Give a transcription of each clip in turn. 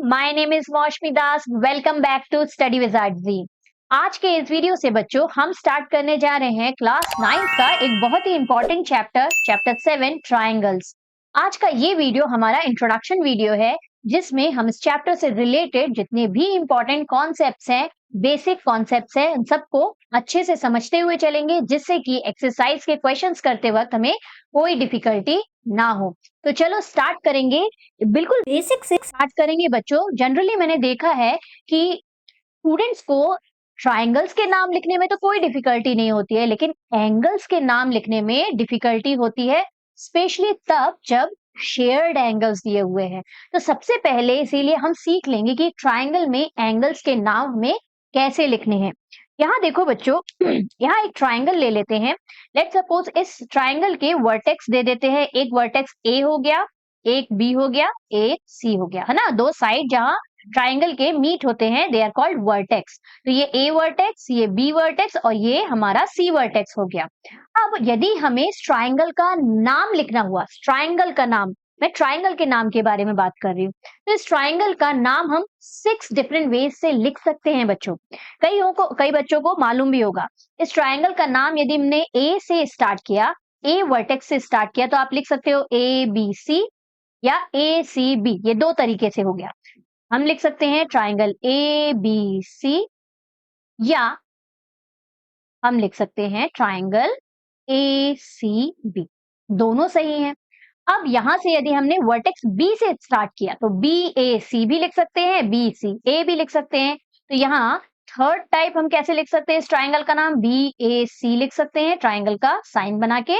My name is Moushumi Das. Welcome back to Study Wizard ji. आज के इस वीडियो से बच्चों हम स्टार्ट करने जा रहे हैं क्लास 9 का एक बहुत ही इंपॉर्टेंट चैप्टर 7 ट्रायंगल्स। आज का ये वीडियो हमारा इंट्रोडक्शन वीडियो है जिसमें हम इस चैप्टर से रिलेटेड जितने भी इंपॉर्टेंट कॉन्सेप्ट्स हैं, बेसिक कॉन्सेप्ट्स हैं, उन सबको अच्छे से समझते हुए चलेंगे जिससे कि एक्सरसाइज के क्वेश्चंस करते वक्त हमें कोई डिफिकल्टी ना हो। तो चलो स्टार्ट करेंगे, बिल्कुल बेसिक से स्टार्ट करेंगे बच्चों। जनरली मैंने देखा है कि स्टूडेंट्स को ट्रायंगल्स के नाम लिखने में तो कोई डिफिकल्टी नहीं होती है, लेकिन एंगल्स के नाम लिखने में डिफिकल्टी होती है, स्पेशली तब जब शेयर्ड एंगल्स दिए हुए हैं। तो सबसे पहले इसीलिए हम सीख लेंगे कि ट्रायंगल में एंगल्स के नाम हमें कैसे लिखने हैं। यहाँ देखो बच्चों, यहाँ एक ट्रायंगल ले लेते हैं। लेट सपोज इस ट्रायंगल के वर्टेक्स दे देते हैं। एक वर्टेक्स ए हो गया, एक बी हो गया, एक सी हो गया, है ना। दो साइड जहां ट्रायंगल के मीट होते हैं दे आर कॉल्ड वर्टेक्स। तो ये ए वर्टेक्स, ये बी वर्टेक्स और ये हमारा सी वर्टेक्स हो गया। अब यदि हमें इस ट्रायंगल का नाम लिखना हुआ, ट्रायंगल का नाम, मैं ट्रायंगल के नाम के बारे में बात कर रही हूँ, तो इस ट्रायंगल का नाम हम 6 डिफरेंट वेज से लिख सकते हैं बच्चों। कई बच्चों को मालूम भी होगा। इस ट्रायंगल का नाम यदि हमने ए से स्टार्ट किया, ए वर्टेक्स से स्टार्ट किया, तो आप लिख सकते हो ए बी सी या ए सी बी। ये दो तरीके से हो गया। हम लिख सकते हैं ट्रायंगल ए बी सी या हम लिख सकते हैं ट्रायंगल ए सी बी, दोनों सही हैं। अब यहां से यदि हमने वर्टेक्स बी से स्टार्ट किया तो बी ए सी भी लिख सकते हैं, बी सी ए भी लिख सकते हैं। तो यहाँ थर्ड टाइप हम कैसे लिख सकते हैं इस ट्रायंगल का नाम, बी ए सी लिख सकते हैं ट्रायंगल का साइन बना के,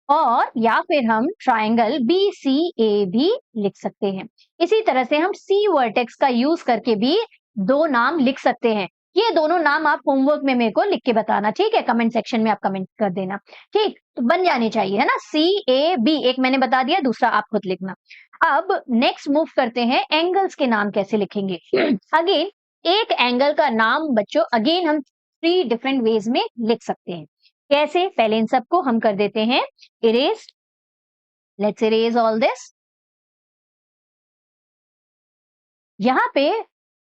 और या फिर हम ट्रायंगल बी सी ए भी लिख सकते हैं। इसी तरह से हम सी वर्टेक्स का यूज करके भी दो नाम लिख सकते हैं। ये दोनों नाम आप होमवर्क में मेरे को लिख के बताना, ठीक है। कमेंट सेक्शन में आप कमेंट कर देना, ठीक। तो बन जानी चाहिए, है ना। सी ए बी एक मैंने बता दिया, दूसरा आप खुद लिखना। अब नेक्स्ट मूव करते हैं, एंगल्स के नाम कैसे लिखेंगे। अगेन एक एंगल का नाम बच्चों अगेन हम 3 डिफरेंट वेज में लिख सकते हैं। कैसे, पहले इन सबको हम कर देते हैं erase. Let's erase all this. यहां पे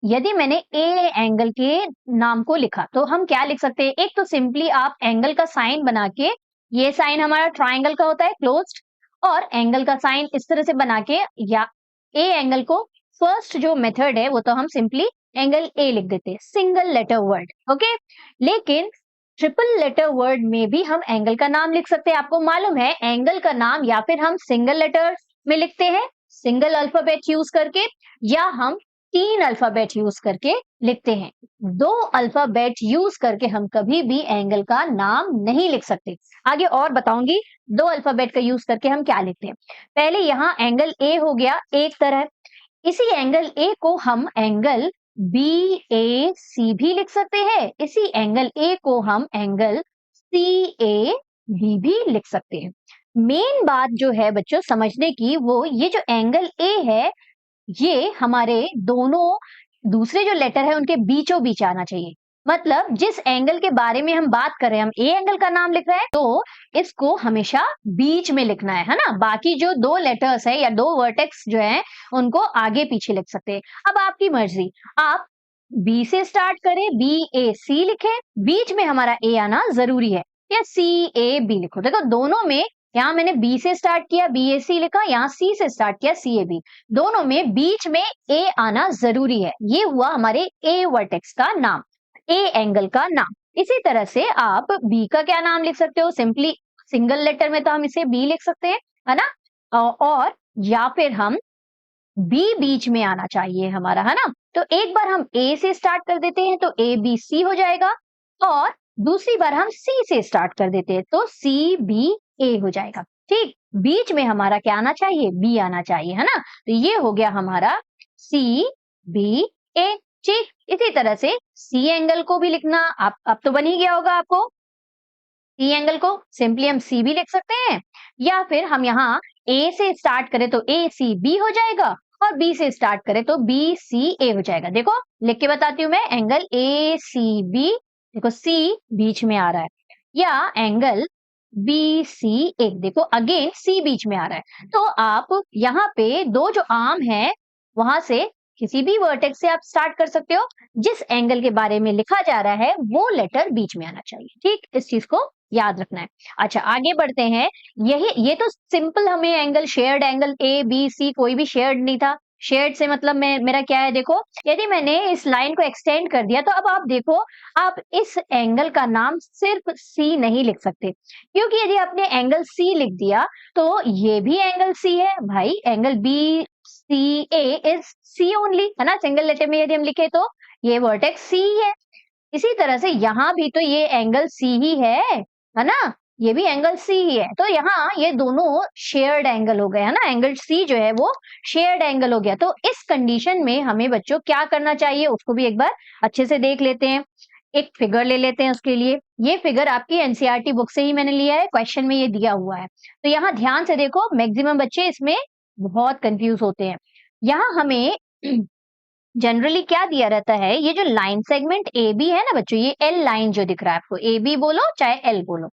यदि मैंने ए एंगल के नाम को लिखा तो हम क्या लिख सकते हैं। एक तो सिंपली आप एंगल का साइन बना के, ये साइन हमारा ट्रायंगल का होता है क्लोज्ड, और एंगल का साइन इस तरह से बना के, या ए एंगल को फर्स्ट जो मेथड है वो तो हम सिंपली एंगल ए लिख देते हैं, सिंगल लेटर वर्ड, ओके। लेकिन ट्रिपल लेटर वर्ड में भी हम एंगल का नाम लिख सकते हैं। आपको मालूम है एंगल का नाम या फिर हम सिंगल लेटर में लिखते हैं सिंगल अल्फाबेट यूज करके, या हम 3 अल्फाबेट यूज करके लिखते हैं। 2 अल्फाबेट यूज करके हम कभी भी एंगल का नाम नहीं लिख सकते। आगे और बताऊंगी 2 अल्फाबेट का यूज करके हम क्या लिखते हैं। पहले यहाँ एंगल ए हो गया एक तरह, इसी एंगल ए को हम एंगल बी ए सी भी लिख सकते हैं। इसी एंगल ए को हम एंगल सी ए बी भी लिख सकते हैं। मेन बात जो है बच्चों समझने की, वो ये जो एंगल ए है ये हमारे दोनों दूसरे जो लेटर है उनके बीचों बीच आना चाहिए। मतलब जिस एंगल के बारे में हम बात कर रहे हैं, हम ए एंगल का नाम लिख रहे हैं तो इसको हमेशा बीच में लिखना है ना। बाकी जो 2 लेटर्स है या 2 वर्टेक्स जो है उनको आगे पीछे लिख सकते हैं। अब आपकी मर्जी, आप बी से स्टार्ट करें, बी ए सी लिखें, बीच में हमारा ए आना जरूरी है, या सी ए बी लिखो। देखो दोनों में, यहाँ मैंने बी से स्टार्ट किया बी ए सी लिखा, यहाँ सी से स्टार्ट किया सी ए बी, दोनों में बीच में ए आना जरूरी है। ये हुआ हमारे ए वर्टेक्स का नाम, ए एंगल का नाम। इसी तरह से आप बी का क्या नाम लिख सकते हो, सिंपली सिंगल लेटर में तो हम इसे बी लिख सकते हैं, है ना। और या फिर हम बी बीच में आना चाहिए हमारा, है ना। तो एक बार हम ए से स्टार्ट कर देते हैं तो ए बी सी हो जाएगा, और दूसरी बार हम सी से स्टार्ट कर देते हैं तो सी बी ए हो जाएगा, ठीक। बीच में हमारा क्या आना चाहिए, बी आना चाहिए, है ना। तो ये हो गया हमारा सी बी ए, ठीक। इसी तरह से सी एंगल को भी लिखना अब तो बन ही गया होगा आपको। सी एंगल को सिंपली हम सी भी लिख सकते हैं, या फिर हम यहाँ ए से स्टार्ट करें तो ए सी बी हो जाएगा, और बी से स्टार्ट करें तो बी सी ए हो जाएगा। देखो लिख के बताती हूँ मैं, एंगल ए सी बी, देखो सी बीच में आ रहा है, या एंगल बी सी ए, देखो अगेन सी बीच में आ रहा है। तो आप यहाँ पे 2 जो आर्म है वहां से किसी भी वर्टेक्स से आप स्टार्ट कर सकते हो, जिस एंगल के बारे में लिखा जा रहा है वो लेटर बीच में आना चाहिए, ठीक, इस चीज को याद रखना है। अच्छा आगे बढ़ते हैं, ये तो सिंपल, हमें angle, shared angle A B C, कोई भी शेयर्ड नहीं था। शेयर्ड से मतलब मेरा क्या है, देखो यदि मैंने इस लाइन को एक्सटेंड कर दिया तो अब आप देखो, आप इस एंगल का नाम सिर्फ सी नहीं लिख सकते, क्योंकि यदि आपने एंगल सी लिख दिया तो ये भी एंगल सी है भाई, angle B C A is C only, है ना, सिंगल लेटर में यदि हम लिखे तो ये वर्टेक्स सी है। इसी तरह से यहाँ भी तो ये एंगल सी ही है ना, ये भी एंगल सी ही है, तो यहाँ ये दोनों शेयर्ड एंगल हो गए, है ना, एंगल सी जो है वो शेयर्ड एंगल हो गया। तो इस कंडीशन में हमें बच्चों क्या करना चाहिए उसको भी एक बार अच्छे से देख लेते हैं। एक फिगर ले लेते हैं उसके लिए, ये फिगर आपकी एनसीईआरटी बुक से ही मैंने लिया है, क्वेश्चन में ये दिया हुआ है। तो यहाँ ध्यान से देखो, मैक्सिमम बच्चे इसमें बहुत कंफ्यूज होते हैं। यहाँ हमें जनरली क्या दिया रहता है, ये जो लाइन सेगमेंट ए बी है ना बच्चों, ये एल लाइन जो दिख रहा है आपको, ए बी बोलो चाहे एल बोलो,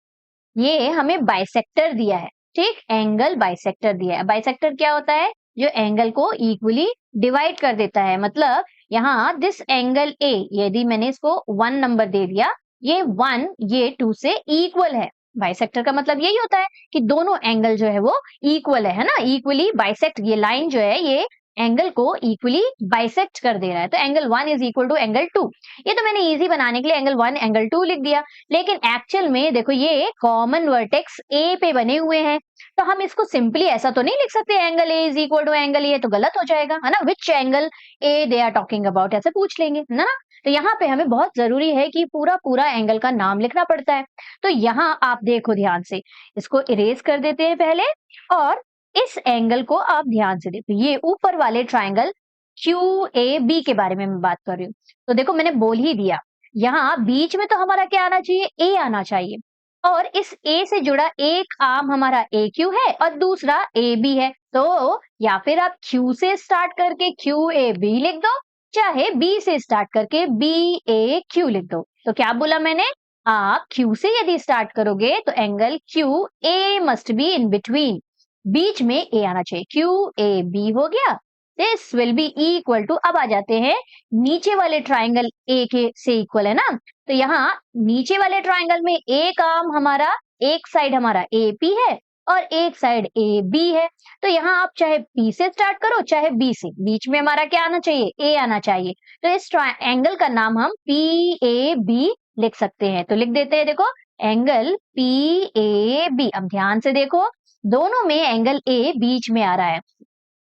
ये हमें बाइसेक्टर दिया है, ठीक, एंगल बाइसेक्टर दिया है। बाइसेक्टर क्या होता है, जो एंगल को इक्वली डिवाइड कर देता है। मतलब यहाँ दिस एंगल ए, यदि मैंने इसको 1 नंबर दे दिया, ये 1 ये 2 से इक्वल है। बाइसेक्टर का मतलब यही होता है कि दोनों एंगल जो है वो इक्वल है ना, इक्वली बाइसेक्ट, ये लाइन जो है ये एंगल को इक्वली बाइसेक्ट कर दे रहा है। तो angle 1 is equal to angle 2, ये तो मैंने इजी बनाने के लिए एंगल 1 एंगल 2 लिख दिया, लेकिन एक्चुअल में देखो ये कॉमन वर्टेक्स ए पे बने हुए हैं, तो हम इसको सिंपली ऐसा तो नहीं लिख सकते angle A is equal to angle A, तो गलत हो जाएगा, है ना, which angle A they are talking about ऐसे पूछ लेंगे ना। तो यहाँ पे हमें बहुत जरूरी है कि पूरा पूरा एंगल का नाम लिखना पड़ता है। तो यहाँ आप देखो ध्यान से, इसको इरेज कर देते हैं पहले, और इस एंगल को आप ध्यान से देखो, ये ऊपर वाले ट्राइंगल QAB के बारे में मैं बात कर रही हूँ। तो देखो मैंने बोल ही दिया, यहाँ बीच में तो हमारा क्या आना चाहिए, A आना चाहिए, और इस A से जुड़ा एक आर्म हमारा AQ है और दूसरा AB है। तो या फिर आप Q से स्टार्ट करके QAB लिख दो, चाहे B से स्टार्ट करके BAQ लिख दो। तो क्या बोला मैंने, आप Q से यदि स्टार्ट करोगे तो angle QA must be in between, बीच में ए आना चाहिए, QAB हो गया। This will be equal to, अब आ जाते हैं नीचे वाले ट्राइंगल ए के से इक्वल है ना, तो यहाँ नीचे वाले ट्राइंगल में एक आर्म हमारा, एक साइड हमारा AP है और एक साइड AB है। तो यहाँ आप चाहे P से स्टार्ट करो चाहे B से, बीच में हमारा क्या आना चाहिए, A आना चाहिए। तो इस एंगल का नाम हम PAB लिख सकते हैं। तो लिख देते हैं, देखो एंगल PAB। अब ध्यान से देखो, दोनों में एंगल A बीच में आ रहा है।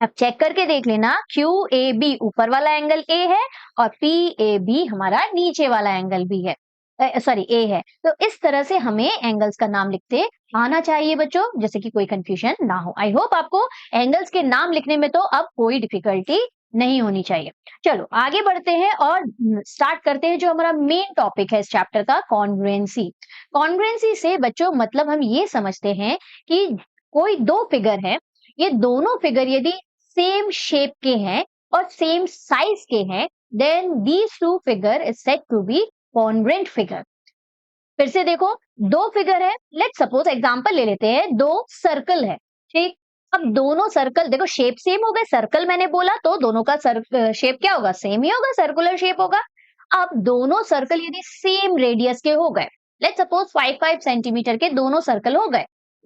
अब चेक करके देख लेना, QAB ऊपर वाला एंगल A है और PAB हमारा नीचे वाला एंगल B है, सॉरी A है। तो इस तरह से हमें एंगल्स का नाम लिखते आना चाहिए बच्चों, जैसे कि कोई कंफ्यूजन ना हो। आई होप आपको एंगल्स के नाम लिखने में तो अब कोई डिफिकल्टी नहीं होनी चाहिए। चलो आगे बढ़ते हैं और स्टार्ट करते हैं जो हमारा मेन टॉपिक है इस चैप्टर का, कॉन्ग्रुएंसी। कॉन्ग्रुएंसी से बच्चों मतलब हम ये समझते हैं कि कोई दो फिगर है, ये दोनों फिगर यदि सेम शेप के हैं और सेम साइज के हैं, then these two figure is said to be congruent figure. फिर से देखो, दो फिगर है, लेट्स सपोज एग्जांपल ले लेते हैं, दो सर्कल है, ठीक। अब दोनों सर्कल देखो शेप सेम हो गए, सर्कल मैंने बोला तो दोनों का शेप क्या होगा, सेम ही होगा, सर्कुलर शेप होगा। अब दोनों सर्कल यदि सेम रेडियस के हो गए, लेट्स सपोज 5-5 सेंटीमीटर के दोनों सर्कल हो गए,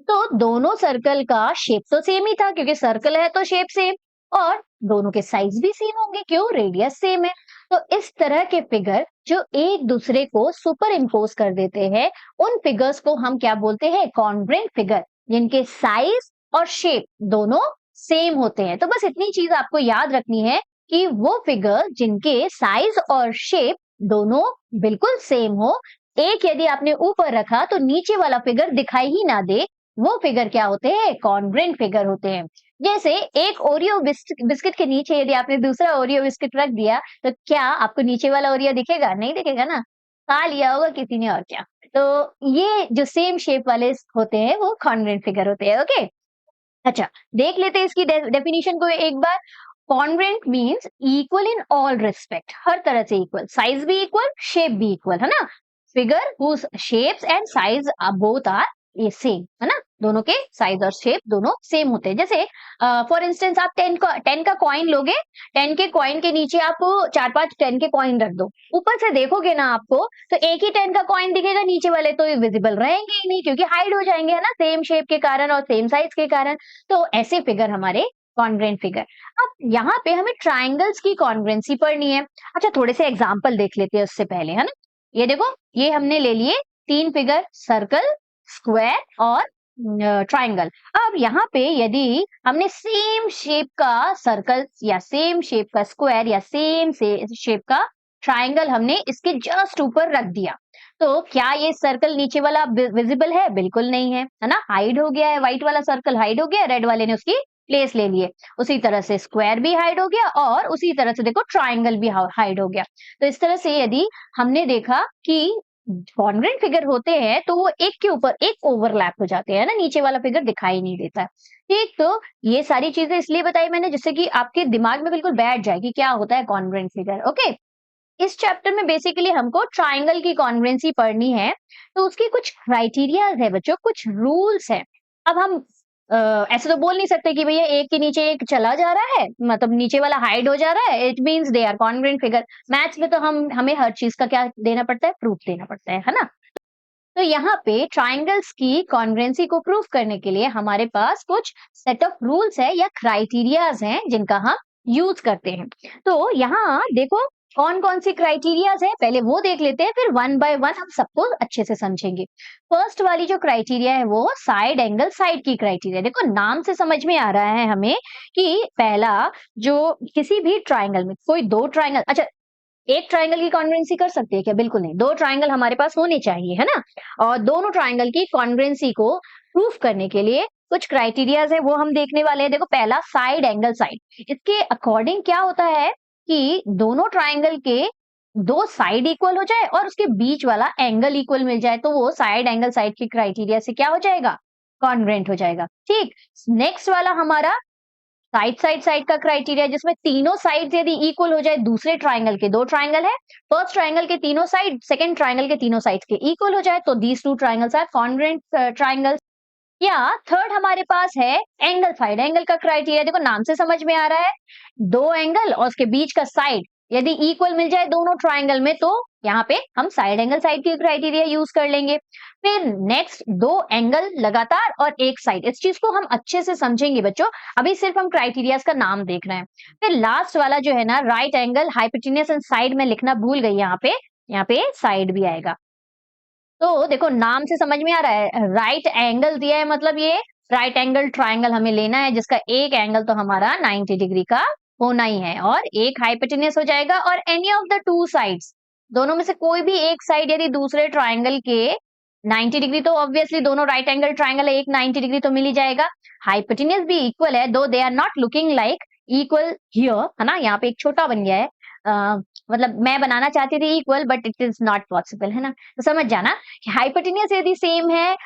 तो दोनों सर्कल का शेप तो सेम ही था, क्योंकि सर्कल है तो शेप सेम, और दोनों के साइज भी सेम होंगे, क्यों, रेडियस सेम है। तो इस तरह के फिगर जो एक दूसरे को सुपर इम्पोज कर देते हैं, उन फिगर्स को हम क्या बोलते हैं, कॉन्ग्रुएंट फिगर, जिनके साइज और शेप दोनों सेम होते हैं। तो बस इतनी चीज आपको याद रखनी है कि वो फिगर जिनके साइज और शेप दोनों बिल्कुल सेम हो, एक यदि आपने ऊपर रखा तो नीचे वाला फिगर दिखाई ही ना दे, वो फिगर क्या होते हैं, कॉन्ग्रुएंट फिगर होते हैं। जैसे एक ओरियो बिस्किट के नीचे यदि आपने दूसरा ओरियो बिस्किट रख दिया, तो क्या आपको नीचे वाला ओरियो दिखेगा, नहीं दिखेगा ना, खा लिया होगा किसी ने और क्या। तो ये जो सेम शेप वाले होते हैं वो कॉन्ग्रुएंट फिगर होते हैं। ओके, अच्छा देख लेते हैं इसकी डेफिनेशन को एक बार। Congruent means equal in all respect, हर तरह से इक्वल, साइज भी इक्वल, शेप भी इक्वल, है ना। Figure whose shapes and size both are the same, है ना, दोनों के साइज और शेप दोनों सेम होते हैं। जैसे फॉर इंस्टेंस आप 10 का कॉइन लोगे, 10 के कॉइन के नीचे आप 4-5 10 के कॉइन रख दो, ऊपर से देखोगे ना आपको तो एक ही 10 का कॉइन दिखेगा, नीचे वाले तो विजिबल रहेंगे ही नहीं क्योंकि हाइड हो जाएंगे, है ना, सेम शेप के कारण और सेम साइज के कारण। तो ऐसे फिगर हमारे कॉन्ग्रुएंट फिगर। अब यहाँ पे हमें ट्राइंगल्स की कॉन्ग्रुएंसी पढ़नी है। अच्छा, थोड़े से एग्जांपल देख लेते हैं उससे पहले, है ना। ये देखो, ये हमने ले लिए 3 फिगर, सर्कल, स्क्वायर और ट्राइंगल। अब यहाँ पे यदि हमने सेम शेप का सर्कल या सेम शेप का स्क्वायर या सेम से शेप का ट्राइंगल हमने इसके जस्ट ऊपर रख दिया, तो क्या ये सर्कल नीचे वाला विजिबल है? बिल्कुल नहीं है ना, हाइड हो गया है। व्हाइट वाला सर्कल हाइड हो गया, रेड वाले ने उसकी प्लेस ले लिए। उसी तरह से स्क्वायर भी हाइड हो गया और उसी तरह से देखो ट्राइंगल भी हाइड हो गया। तो इस तरह से यदि हमने देखा कि कॉन्ग्रुएंट फिगर होते हैं तो वो एक के ऊपर एक ओवरलैप हो जाते हैं ना, नीचे वाला फिगर दिखाई नहीं देता है। ठीक, तो ये सारी चीजें इसलिए बताई मैंने जिससे कि आपके दिमाग में बिल्कुल बैठ जाए कि क्या होता है कॉन्ग्रुएंट फिगर। ओके, इस चैप्टर में बेसिकली हमको ट्राइंगल की कॉन्ग्रुएंसी पढ़नी है, तो उसकी कुछ क्राइटेरियाज है बच्चों, कुछ रूल्स है। अब हम ऐसे तो बोल नहीं सकते कि भैया एक के नीचे एक चला जा रहा है, मतलब नीचे वाला हाइड हो जा रहा है, it means they are congruent figure. Maths में तो हमें हर चीज का क्या देना पड़ता है? प्रूफ देना पड़ता है ना। तो यहाँ पे ट्राइंगल्स की कॉन्ग्रुएंसी को प्रूफ करने के लिए हमारे पास कुछ सेट ऑफ रूल्स है या क्राइटेरियाज हैं जिनका हम यूज करते हैं। तो यहाँ देखो कौन कौन सी क्राइटेरियाज है, पहले वो देख लेते हैं, फिर वन बाय वन हम सबको अच्छे से समझेंगे। फर्स्ट वाली जो क्राइटेरिया है वो साइड एंगल साइड की क्राइटेरिया। देखो नाम से समझ में आ रहा है हमें कि पहला जो किसी भी ट्राइंगल में कोई दो ट्राइंगल, अच्छा एक ट्राइंगल की कॉन्ग्रुएंसी कर सकती है क्या? बिल्कुल नहीं, दो ट्राइंगल हमारे पास होने चाहिए, है ना। और दोनों ट्राइंगल की कॉन्ग्रुएंसी को प्रूफ करने के लिए कुछ क्राइटेरियाज है वो हम देखने वाले हैं। देखो पहला साइड एंगल साइड, इसके अकॉर्डिंग क्या होता है कि दोनों ट्राइंगल के दो साइड इक्वल हो जाए और उसके बीच वाला एंगल इक्वल मिल जाए तो वो साइड एंगल साइड की क्राइटेरिया से क्या हो जाएगा? कॉन्ग्रुएंट हो जाएगा। ठीक, नेक्स्ट वाला हमारा साइड साइड साइड का क्राइटेरिया, जिसमें तीनों साइड यदि इक्वल हो जाए दूसरे ट्राइंगल के, दो ट्राइंगल है, फर्स्ट ट्राइंगल के तीनों साइड सेकंड ट्राइंगल के तीनों साइड के इक्वल हो जाए तो these two triangles are congruent triangles. या थर्ड हमारे पास है एंगल साइड एंगल का क्राइटेरिया। देखो नाम से समझ में आ रहा है, दो एंगल और उसके बीच का साइड यदि इक्वल मिल जाए दोनों ट्राइंगल में तो यहाँ पे हम साइड एंगल साइड की क्राइटेरिया यूज कर लेंगे। फिर नेक्स्ट दो एंगल लगातार और एक साइड, इस चीज को हम अच्छे से समझेंगे बच्चों, अभी सिर्फ हम क्राइटेरियाज का नाम देख रहे हैं। फिर लास्ट वाला जो है ना right angle hypotenuse and side में लिखना भूल गई, यहाँ पे साइड भी आएगा। तो देखो नाम से समझ में आ रहा है, राइट एंगल दिया है मतलब ये राइट एंगल ट्राइंगल हमें लेना है जिसका एक एंगल तो हमारा 90 डिग्री का होना ही है और एक हाइपोटेन्यूज हो जाएगा और any of the two sides, दोनों में से कोई भी एक साइड यदि दूसरे ट्राइंगल के 90 डिग्री, तो ऑब्वियसली दोनों राइट एंगल ट्राइंगल है, एक 90 डिग्री तो मिल ही जाएगा। हाइपोटेन्यूज भी इक्वल है, though they are not looking like equal here, है ना, यहाँ पे एक छोटा बन गया है, मतलब मैं बनाना चाहती थी equal but it is not possible, है ना। तो समझ जाना हाइपोटेन्यूज यदि सेम है,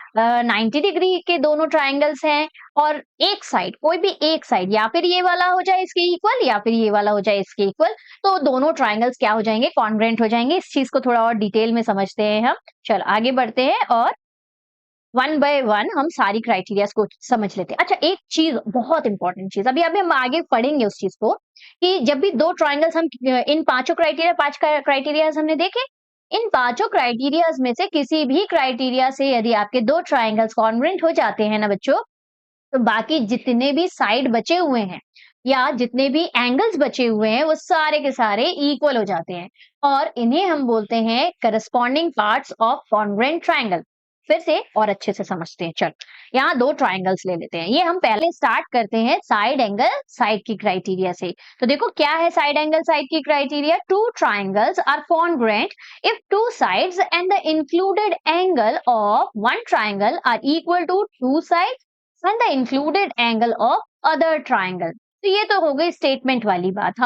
90 डिग्री के दोनों ट्राइंगल्स हैं और एक साइड, कोई भी एक साइड या फिर ये वाला हो जाए इसके इक्वल या फिर ये वाला हो जाए इसके इक्वल, तो दोनों ट्राइंगल्स क्या हो जाएंगे? कॉन्ग्रुएंट हो जाएंगे। इस चीज को थोड़ा और डिटेल में समझते हैं हम। चलो आगे बढ़ते हैं और वन बाय वन हम सारी क्राइटेरियाज को समझ लेते हैं। अच्छा एक चीज बहुत इंपॉर्टेंट चीज, अभी अभी हम आगे पढ़ेंगे उस चीज को, कि जब भी दो ट्राइंगल्स हम इन पांचों क्राइटेरिया, पांच क्राइटेरियाज हमने देखे, इन पांचों क्राइटेरियाज में से किसी भी क्राइटेरिया से यदि आपके दो ट्राइंगल्स कॉन्ग्रुएंट हो जाते हैं ना बच्चों, तो बाकी जितने भी साइड बचे हुए हैं या जितने भी एंगल्स बचे हुए हैं वो सारे के सारे इक्वल हो जाते हैं और इन्हें हम बोलते हैं corresponding parts of congruent triangle. फिर से और अच्छे से समझते हैं। चल यहाँ दो ट्राइंगल्स ले लेते हैं, ये हम पहले स्टार्ट करते हैं साइड एंगल साइड की क्राइटेरिया से। तो देखो क्या है साइड एंगल साइड की criteria? Two triangles are congruent if two sides and the included angle of one triangle are equal to two sides and the included angle of other triangle. तो ये तो हो गई स्टेटमेंट वाली बात,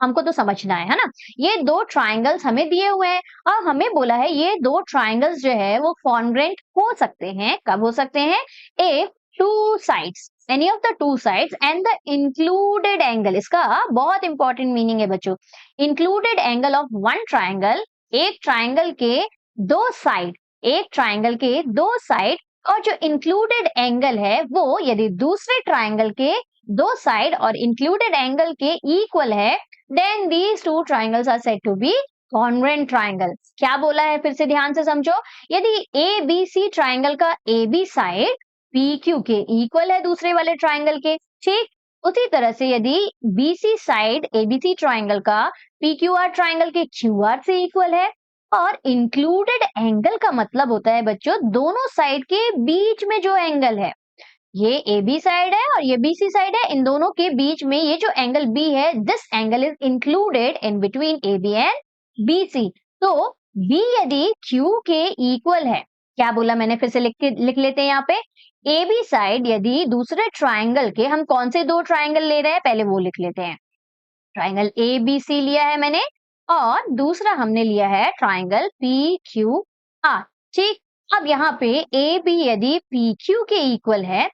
हमको तो समझना है ना। ये दो ट्राइंगल्स हमें दिए हुए हैं और हमें बोला है ये दो ट्राइंगल्स जो है वो कॉन्ग्रुएंट हो सकते हैं। कब हो सकते हैं? If two sides, any of the to sides and the included angle, इसका बहुत इंपॉर्टेंट मीनिंग है बच्चों, included angle of one triangle, एक ट्राइंगल के दो साइड, एक ट्राइंगल के दो साइड और जो इंक्लूडेड एंगल है वो यदि दूसरे ट्राइंगल के दो साइड और इंक्लूडेड एंगल के इक्वल है, then these two triangles are said to be congruent triangle. क्या बोला है फिर से ध्यान से समझो, यदि ए बी सी ट्राइंगल का A B side P Q के इक्वल है दूसरे वाले ट्राइंगल के, ठीक, उसी तरह से यदि B C side ABC triangle का पी क्यू आर ट्राइंगल के क्यू आर से इक्वल है, और इंक्लूडेड एंगल का मतलब होता है बच्चों दोनों साइड के बीच में जो एंगल है, ये ए बी साइड है और ये बी सी साइड है, इन दोनों के बीच में ये जो एंगल बी है, this angle is included in between A B and B C. तो बी यदि क्यू के इक्वल है, क्या बोला मैंने फिर से लिख लेते हैं यहाँ पे, ए बी साइड यदि दूसरे ट्राइंगल के, हम कौन से दो ट्राइंगल ले रहे हैं पहले वो लिख लेते हैं, ट्राइंगल ए बी सी लिया है मैंने और दूसरा हमने लिया है ट्राइंगल पी क्यू आर, ठीक। अब यहाँ पे ए बी यदि पी क्यू के इक्वल है,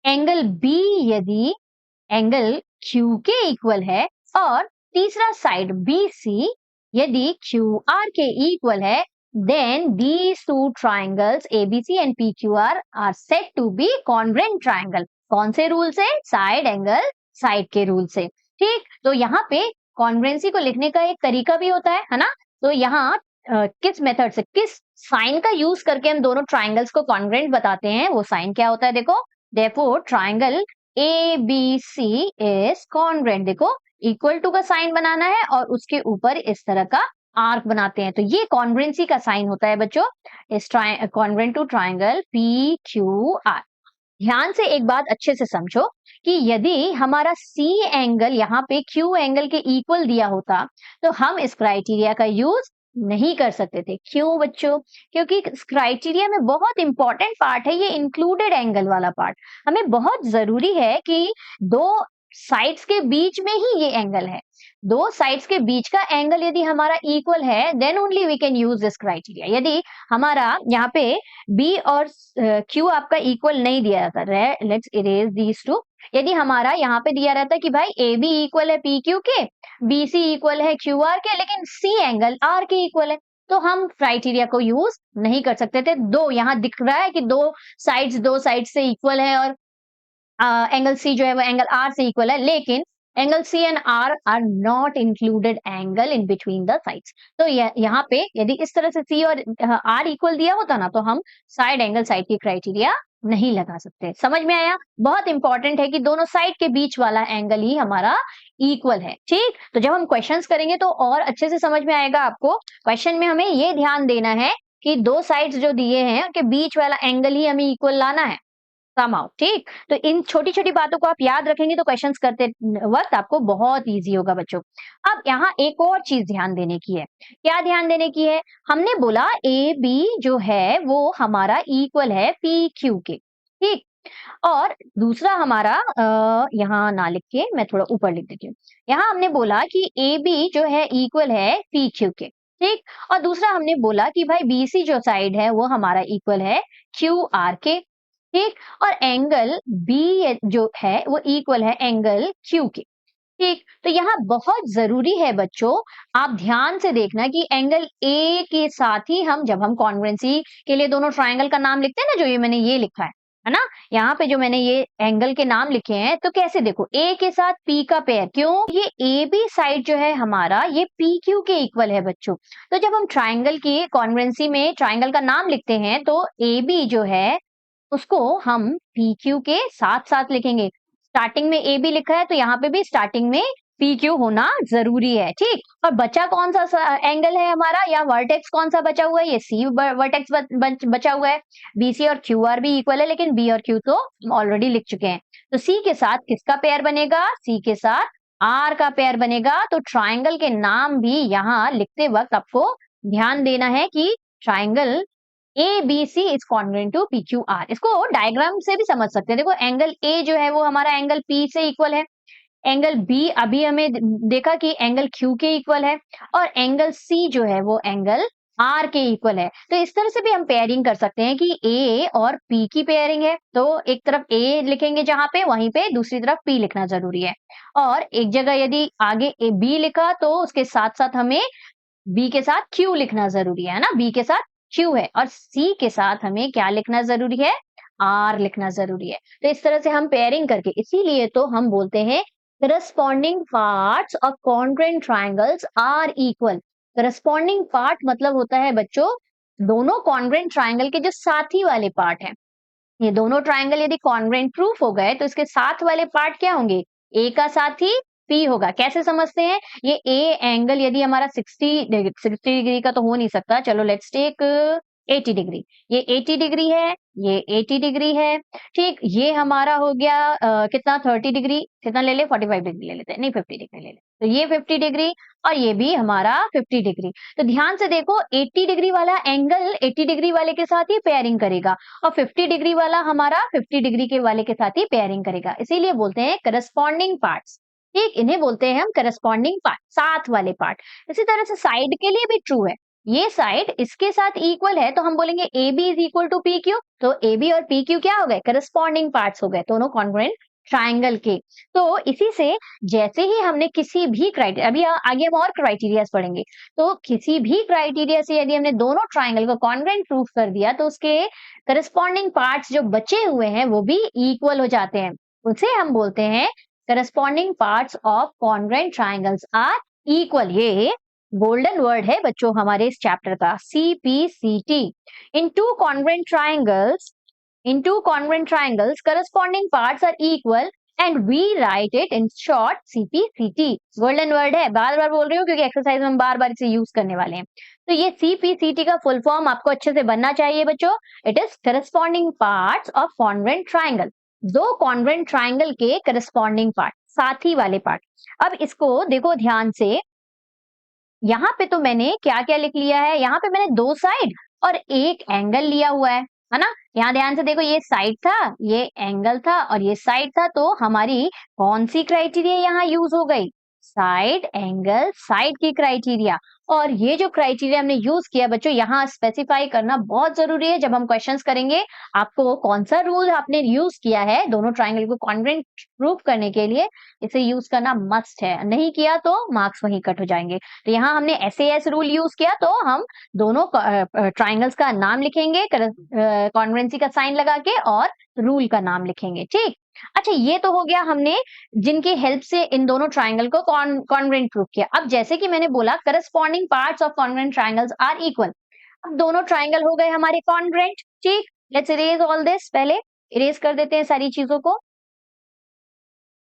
एंगल बी यदि एंगल क्यू के इक्वल है, और तीसरा साइड बी सी यदि क्यू आर के इक्वल है, then these two triangles ABC and PQR are said to be congruent triangle। कौन से रूल से? साइड एंगल साइड के रूल से, ठीक। तो यहाँ पे कॉन्ग्रुएंसी को लिखने का एक तरीका भी होता है ना, तो यहाँ किस मेथड से, किस साइन का यूज करके हम दोनों ट्राइंगल्स को कॉन्ग्रुएंट बताते हैं, वो साइन क्या होता है देखो, therefore triangle ABC is congruent, देखो इक्वल टू का साइन बनाना है और उसके ऊपर इस तरह का आर्क बनाते हैं, तो ये कॉन्ग्रुएंसी का साइन होता है बच्चों, इस congruent to triangle P Q R. ध्यान से एक बात अच्छे से समझो कि यदि हमारा सी एंगल यहाँ पे क्यू एंगल के इक्वल दिया होता तो हम इस क्राइटेरिया का यूज नहीं कर सकते थे। क्यों बच्चों? क्योंकि इस क्राइटेरिया में बहुत इंपॉर्टेंट पार्ट है ये इंक्लूडेड एंगल वाला पार्ट। हमें बहुत जरूरी है कि दो साइड्स के बीच में ही ये एंगल है, दो साइड्स के बीच का एंगल यदि हमारा इक्वल है then only we can use this criteria. यदि हमारा यहाँ पे बी और क्यू आपका इक्वल नहीं दिया जाता, लेट्स इरेज दीज टू, यदि हमारा यहाँ पे दिया रहता कि भाई ए बी इक्वल है पी क्यू के, बी सी इक्वल है क्यू आर के, लेकिन सी एंगल आर के इक्वल है, तो हम क्राइटेरिया को यूज नहीं कर सकते थे। दो यहाँ दिख रहा है कि दो साइड से इक्वल है और एंगल सी जो है वो एंगल आर से इक्वल है, लेकिन angle C and R are not included angle in between the sides. तो यहाँ पे यदि इस तरह से सी और आर इक्वल दिया होता ना तो हम साइड एंगल साइड की क्राइटेरिया नहीं लगा सकते। समझ में आया? बहुत इंपॉर्टेंट है कि दोनों साइड के बीच वाला एंगल ही हमारा इक्वल है, ठीक। तो जब हम क्वेश्चंस करेंगे तो और अच्छे से समझ में आएगा आपको। क्वेश्चन में हमें ये ध्यान देना है कि दो साइड्स जो दिए हैं उनके बीच वाला एंगल ही हमें इक्वल लाना है कम आउट, ठीक। तो इन छोटी छोटी बातों को आप याद रखेंगे तो क्वेश्चंस करते वक्त आपको बहुत इजी होगा बच्चों। अब यहाँ एक और चीज ध्यान देने की है। क्या ध्यान देने की है? हमने बोला ए बी जो है वो हमारा इक्वल है पी क्यू के, ठीक। और दूसरा हमारा यहाँ ना लिख के मैं थोड़ा ऊपर लिख देती हूँ। यहाँ हमने बोला कि ए बी जो है इक्वल है पी क्यू के, ठीक। और दूसरा हमने बोला कि भाई बी सी जो साइड है वो हमारा इक्वल है क्यू आर के, ठीक। और एंगल बी जो है वो इक्वल है एंगल क्यू के, ठीक। तो यहाँ बहुत जरूरी है बच्चों, आप ध्यान से देखना कि एंगल ए के साथ ही हम, जब हम कॉन्ग्रुएंसी के लिए दोनों ट्राइंगल का नाम लिखते हैं ना, जो ये मैंने ये लिखा है ना, यहाँ पे जो मैंने ये एंगल के नाम लिखे हैं, तो कैसे देखो, ए के साथ पी का पेयर, क्यों? ये ए बी साइड जो है हमारा ये पी क्यू के इक्वल है बच्चों। तो जब हम ट्राइंगल की कॉन्ग्रुएंसी में ट्राइंगल का नाम लिखते हैं तो ए बी जो है उसको हम पी क्यू के साथ साथ लिखेंगे। स्टार्टिंग में ए बी लिखा है तो यहाँ पे भी स्टार्टिंग में पी क्यू होना जरूरी है, ठीक। और बचा कौन सा एंगल है हमारा, या वर्टेक्स कौन सा बचा हुआ है? ये सी वर्टेक्स बचा हुआ है। बी सी और क्यू आर भी इक्वल है, लेकिन बी और क्यू तो ऑलरेडी लिख चुके हैं। तो सी के साथ किसका पेयर बनेगा? सी के साथ आर का पेयर बनेगा। तो ट्राइंगल के नाम भी यहाँ लिखते वक्त आपको ध्यान देना है कि triangle A B C is congruent to P Q R. इसको डायग्राम से भी समझ सकते हैं। देखो एंगल ए जो है वो हमारा एंगल पी से इक्वल है, एंगल बी अभी हमें देखा कि एंगल क्यू के इक्वल है, और एंगल सी जो है वो एंगल आर के इक्वल है। तो इस तरह से भी हम पेयरिंग कर सकते हैं कि ए और पी की पेयरिंग है, तो एक तरफ ए लिखेंगे जहां पे, वहीं पे दूसरी तरफ पी लिखना जरूरी है। और एक जगह यदि आगे ए बी लिखा तो उसके साथ साथ हमें बी के साथ क्यू लिखना जरूरी है ना, बी के साथ Q है और C के साथ हमें क्या लिखना जरूरी है, R लिखना जरूरी है। तो इस तरह से हम पेयरिंग करके, इसीलिए तो हम बोलते हैं corresponding parts of congruent triangles are equal. Corresponding part मतलब होता है बच्चों दोनों कॉन्ग्रुएंट ट्रायंगल के जो साथी वाले पार्ट हैं। ये दोनों ट्रायंगल यदि कॉन्ग्रुएंट प्रूफ हो गए तो इसके साथ वाले पार्ट क्या होंगे, ए का साथी पी होगा। कैसे समझते हैं, ये ए एंगल यदि हमारा 60 डिग्री का तो हो नहीं सकता, चलो लेट्स टेक 80 डिग्री। ये 80 डिग्री है, ये 80 डिग्री है, ठीक। ये हमारा हो गया कितना 30 डिग्री, कितना ले ले 45 डिग्री ले लेते हैं, नहीं 50 डिग्री ले लेते, तो ये 50 डिग्री और ये भी हमारा 50 डिग्री। तो ध्यान से देखो 80 डिग्री वाला एंगल 80 डिग्री वाले के साथ ही पेयरिंग करेगा और 50 डिग्री वाला हमारा 50 डिग्री के वाले के साथ ही पेयरिंग करेगा, इसीलिए बोलते हैं करस्पॉन्डिंग पार्ट्स, ठीक। इन्हें बोलते हैं हम करस्पॉन्डिंग पार्ट, साथ वाले पार्ट। इसी तरह से साइड के लिए भी ट्रू है, ये साइड इसके साथ इक्वल है तो हम बोलेंगे A B is equal to P Q, तो ए बी और पी क्यू क्या हो गए, करस्पॉन्डिंग पार्ट्स हो गए दोनों कॉन्ग्रुएंट ट्रायंगल के। तो इसी से जैसे ही हमने किसी भी क्राइटेरिया, अभी आगे हम और क्राइटेरिया पढ़ेंगे, तो किसी भी क्राइटेरिया से यदि हमने दोनों ट्रायंगल को कॉन्ग्रुएंट प्रूफ कर दिया तो उसके करस्पॉन्डिंग पार्ट्स जो बचे हुए हैं वो भी इक्वल हो जाते हैं, उसे हम बोलते हैं corresponding parts of congruent triangles are equal. ये गोल्डन वर्ड है बच्चों हमारे इस चैप्टर का, CPCT। In two congruent triangles corresponding parts are equal and we write it in short CPCT। Golden word है, बार बार बोल रही हूँ क्योंकि एक्सरसाइज में हम बार बार इसे यूज करने वाले हैं। तो ये CPCT का फुल फॉर्म आपको अच्छे से बनना चाहिए बच्चों, it is corresponding parts of congruent triangle, दो कॉन्ग्रुएंट ट्रायंगल के करस्पॉन्डिंग पार्ट, साथी वाले पार्ट। अब इसको देखो ध्यान से, यहाँ पे तो मैंने क्या क्या लिख लिया है, यहाँ पे मैंने दो साइड और एक एंगल लिया हुआ है ना। यहाँ ध्यान से देखो, ये साइड था, ये एंगल था और ये साइड था, तो हमारी कौन सी क्राइटेरिया यहाँ यूज हो गई, साइड एंगल साइड की क्राइटेरिया। और ये जो क्राइटेरिया हमने यूज किया बच्चों, यहाँ स्पेसिफाई करना बहुत जरूरी है। जब हम क्वेश्चंस करेंगे आपको कौन सा रूल आपने यूज किया है दोनों ट्रायंगल को कॉन्ग्रुएंट प्रूफ करने के लिए, इसे यूज करना मस्ट है, नहीं किया तो मार्क्स वहीं कट हो जाएंगे। तो यहाँ हमने SAS रूल यूज किया, तो हम दोनों ट्रायंगल्स का नाम लिखेंगे कॉन्ग्रुएंसी का साइन लगा के और रूल का नाम लिखेंगे, ठीक। अच्छा, ये तो हो गया हमने जिनकी हेल्प से इन दोनों ट्रायंगल को कॉन्ग्रुएंट प्रूफ किया। अब जैसे कि मैंने बोला corresponding parts of congruent triangles are equal, अब दोनों ट्रायंगल हो गए हमारे कॉन्ग्रुएंट, ठीक। लेट्स इरेज ऑल दिस, पहले इरेज कर देते हैं सारी चीजों को।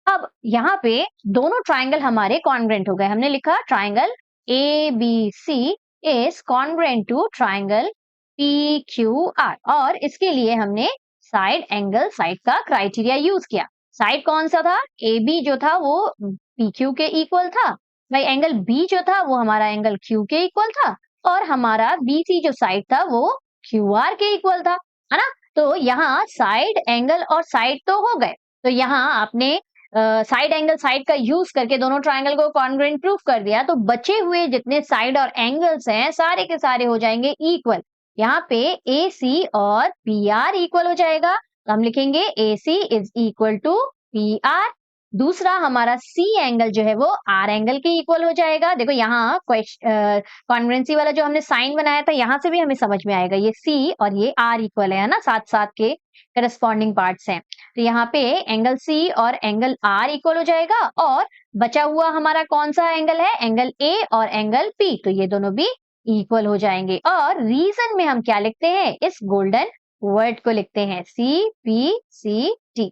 अब यहाँ पे दोनों ट्रायंगल हमारे कॉन्ग्रुएंट हो गए, हमने लिखा triangle ABC is congruent to triangle PQR, और इसके लिए हमने साइड एंगल साइड का क्राइटेरिया यूज किया। साइड कौन सा था, AB जो था वो PQ के इक्वल था, भाई एंगल B जो था वो हमारा एंगल Q के इक्वल था, और हमारा BC जो साइड था वो QR के इक्वल था, है ना। तो यहाँ साइड एंगल और साइड तो हो गए, तो यहाँ आपने साइड एंगल साइड का यूज करके दोनों ट्रायंगल को कॉन्ग्रुएंट प्रूफ कर दिया, तो बचे हुए जितने साइड और एंगल्स हैं सारे के सारे हो जाएंगे इक्वल। यहाँ पे AC और PR इक्वल हो जाएगा, तो हम लिखेंगे AC is equal to PR। दूसरा हमारा C एंगल जो है वो R एंगल के इक्वल हो जाएगा। देखो यहाँ कॉन्ग्रुएंसी वाला जो हमने साइन बनाया था, यहाँ से भी हमें समझ में आएगा, ये C और ये R इक्वल है ना, साथ साथ के करस्पॉन्डिंग पार्ट्स हैं। तो यहाँ पे एंगल C और एंगल R इक्वल हो जाएगा, और बचा हुआ हमारा कौन सा एंगल है, एंगल A और एंगल P, तो ये दोनों भी इक्वल हो जाएंगे। और रीजन में हम क्या लिखते हैं, इस गोल्डन वर्ड को लिखते हैं CPCT,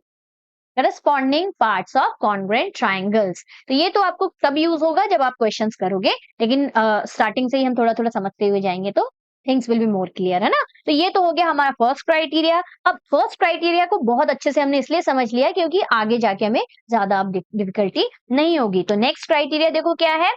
corresponding parts of congruent triangles. तो ये तो आपको तब यूज होगा जब आप क्वेश्चंस करोगे, लेकिन स्टार्टिंग से ही हम थोड़ा थोड़ा समझते हुए जाएंगे तो things will be more clear, है ना। तो ये तो हो गया हमारा फर्स्ट क्राइटेरिया। अब फर्स्ट क्राइटेरिया को बहुत अच्छे से हमने इसलिए समझ लिया क्योंकि आगे जाके हमें ज्यादा अब डिफिकल्टी नहीं होगी। तो नेक्स्ट क्राइटेरिया देखो क्या है,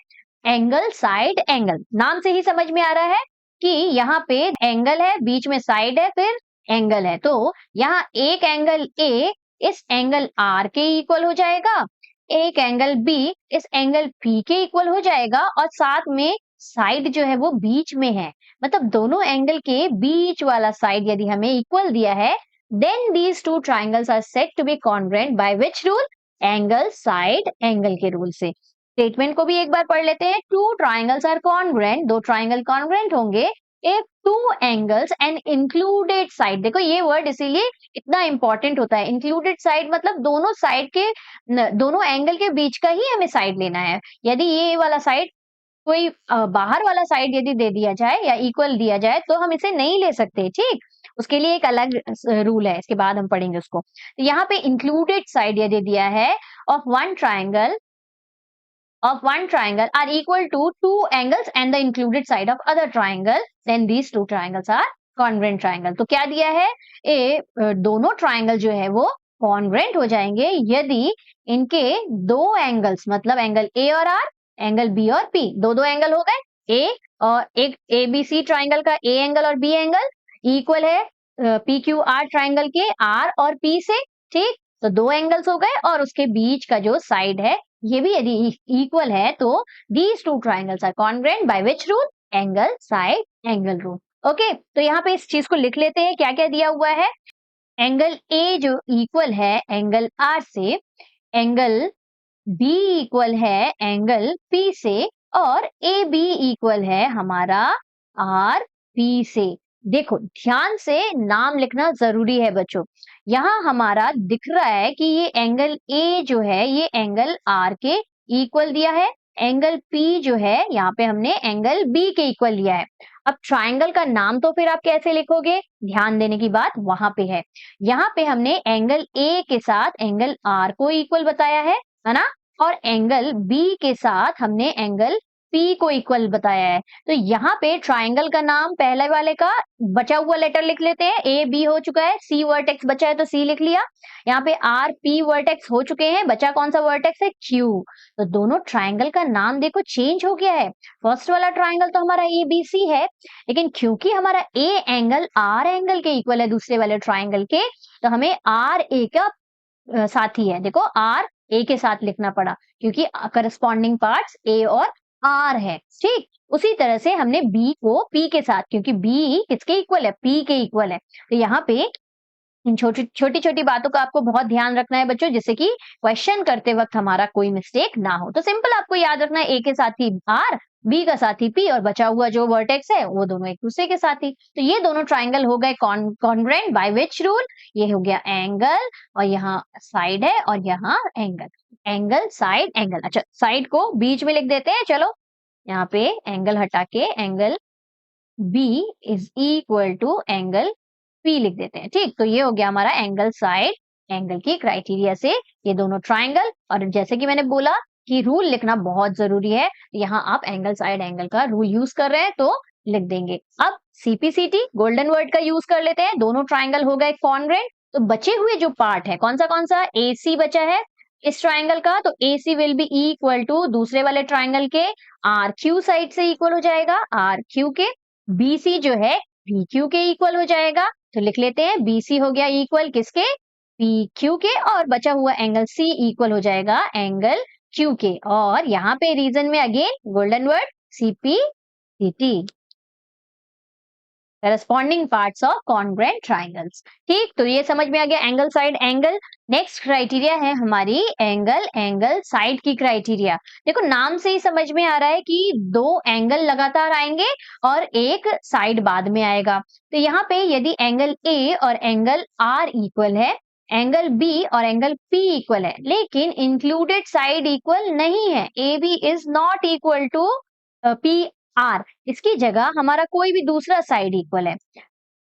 एंगल साइड एंगल। नाम से ही समझ में आ रहा है कि यहाँ पे एंगल है, बीच में साइड है, फिर एंगल है। तो यहाँ एक एंगल A इस एंगल R के इक्वल हो जाएगा, एक एंगल B इस एंगल P के इक्वल हो जाएगा, और साथ में साइड जो है वो बीच में है, मतलब दोनों एंगल के बीच वाला साइड यदि हमें इक्वल दिया है, then these two triangles are said to be congruent by which rule, angle side angle के रूल से। स्टेटमेंट को भी एक बार पढ़ लेते हैं, टू ट्राइंगल्स आर कॉन्ग्रुएंट, दो ट्राइंगल कॉन्ग्रुएंट होंगे if two angles and included side, देखो ये वर्ड इसीलिए इतना इंपॉर्टेंट होता है। इंक्लूडेड साइड मतलब दोनों साइड के दोनों एंगल के बीच का ही हमें साइड लेना है। यदि ये वाला साइड कोई बाहर वाला साइड यदि दे दिया जाए या इक्वल दिया जाए तो हम इसे नहीं ले सकते, ठीक। उसके लिए एक अलग रूल है, इसके बाद हम पढ़ेंगे उसको। तो यहाँ पे इंक्लूडेड साइड यदि दिया है of one triangle are equal to two angles and the included side of other triangle, then these two triangles are congruent triangle। तो क्या दिया है, दोनों ट्राइंगल जो है वो कॉन्ग्रेंट हो जाएंगे यदि इनके दो एंगल्स, मतलब एंगल ए और आर, एंगल बी और पी, दो एंगल हो गए ए और एक ए बी सी ट्राइंगल का ए एंगल और बी एंगल इक्वल है पी क्यू आर ट्राइंगल के आर और पी से, ठीक। तो दो एंगल्स हो गए और उसके बीच का जो साइड है ये भी यदि इक्वल है तो these two triangles are congruent by which rule? Angle side angle rule. Okay, तो यहाँ पे इस चीज को लिख लेते हैं, क्या क्या दिया हुआ है। एंगल ए जो इक्वल है एंगल आर से, एंगल बी इक्वल है एंगल पी से, और ए बी इक्वल है हमारा आर पी से। देखो ध्यान से नाम लिखना जरूरी है बच्चों। यहाँ हमारा दिख रहा है कि ये एंगल ए जो है ये एंगल आर के इक्वल दिया है, एंगल पी जो है यहाँ पे हमने एंगल बी के इक्वल लिया है। अब ट्राइंगल का नाम तो फिर आप कैसे लिखोगे, ध्यान देने की बात वहां पे है। यहाँ पे हमने एंगल ए के साथ एंगल आर को इक्वल बताया है ना, और एंगल बी के साथ हमने एंगल पी को इक्वल बताया है। तो यहाँ पे ट्राइंगल का नाम पहले वाले का बचा हुआ लेटर लिख लेते हैं, ए बी हो चुका है, सी वर्टेक्स बचा है तो सी लिख लिया। यहाँ पे आर पी वर्टेक्स हो चुके हैं, बचा कौन सा वर्टेक्स है, क्यू। तो दोनों ट्राइंगल का नाम देखो चेंज हो गया है। फर्स्ट वाला ट्राइंगल तो हमारा ए बी सी है, लेकिन क्योंकि हमारा ए एंगल आर एंगल के इक्वल है दूसरे वाले ट्राइंगल के, तो हमें आर ए का साथी है, देखो आर ए के साथ लिखना पड़ा क्योंकि करस्पॉन्डिंग पार्ट्स ए और आर है, ठीक। उसी तरह से हमने बी को पी के साथ, क्योंकि बी किसके इक्वल है, पी के इक्वल है। तो यहाँ पे इन छोटी छोटी बातों का आपको बहुत ध्यान रखना है बच्चों, जिससे कि क्वेश्चन करते वक्त हमारा कोई मिस्टेक ना हो। तो सिंपल आपको याद रखना है, ए के साथी आर, बी का साथी पी, और बचा हुआ जो वर्टेक्स है वो दोनों एक दूसरे के साथी। तो ये दोनों ट्राइंगल हो गए कॉन्ग्रुएंट बाय विच रूल, ये हो गया एंगल और यहाँ साइड है और यहाँ एंगल, एंगल साइड एंगल। अच्छा साइड को बीच में लिख देते हैं, चलो यहाँ पे एंगल हटा के angle B is equal to angle P लिख देते हैं, ठीक। तो ये हो गया हमारा एंगल साइड एंगल की क्राइटेरिया से ये दोनों ट्राइंगल। और जैसे कि मैंने बोला कि रूल लिखना बहुत जरूरी है, यहाँ आप एंगल साइड एंगल का रूल यूज कर रहे हैं तो लिख देंगे। अब सीपीसीटी गोल्डन वर्ड का यूज कर लेते हैं, दोनों ट्राइंगल हो गए कॉन्ग्रुएंट। तो बचे हुए जो पार्ट है कौन सा ए सी बचा है इस ट्राइंगल का, तो ए सी विल बी इक्वल टू दूसरे वाले ट्राइंगल के आर क्यू साइड से इक्वल हो जाएगा आर क्यू के, बी सी जो है पी क्यू के इक्वल हो जाएगा। तो लिख लेते हैं बी सी हो गया इक्वल किसके, पी क्यू के, और बचा हुआ एंगल सी इक्वल हो जाएगा एंगल क्यू के। और यहाँ पे रीजन में अगेन गोल्डन वर्ड सीपी सीटी, corresponding parts of congruent triangles, ठीक। तो ये समझ में आ गया angle side angle. Next criteria है हमारी एंगल एंगल साइड की क्राइटेरिया। देखो नाम से ही समझ में आ रहा है कि दो एंगल लगातार आएंगे और एक साइड बाद में आएगा। तो यहाँ पे यदि एंगल ए और एंगल आर इक्वल है, एंगल बी और एंगल पी इक्वल है, लेकिन इंक्लूडेड साइड इक्वल नहीं है, A B is not equal to P R, इसकी जगह हमारा कोई भी दूसरा साइड इक्वल है,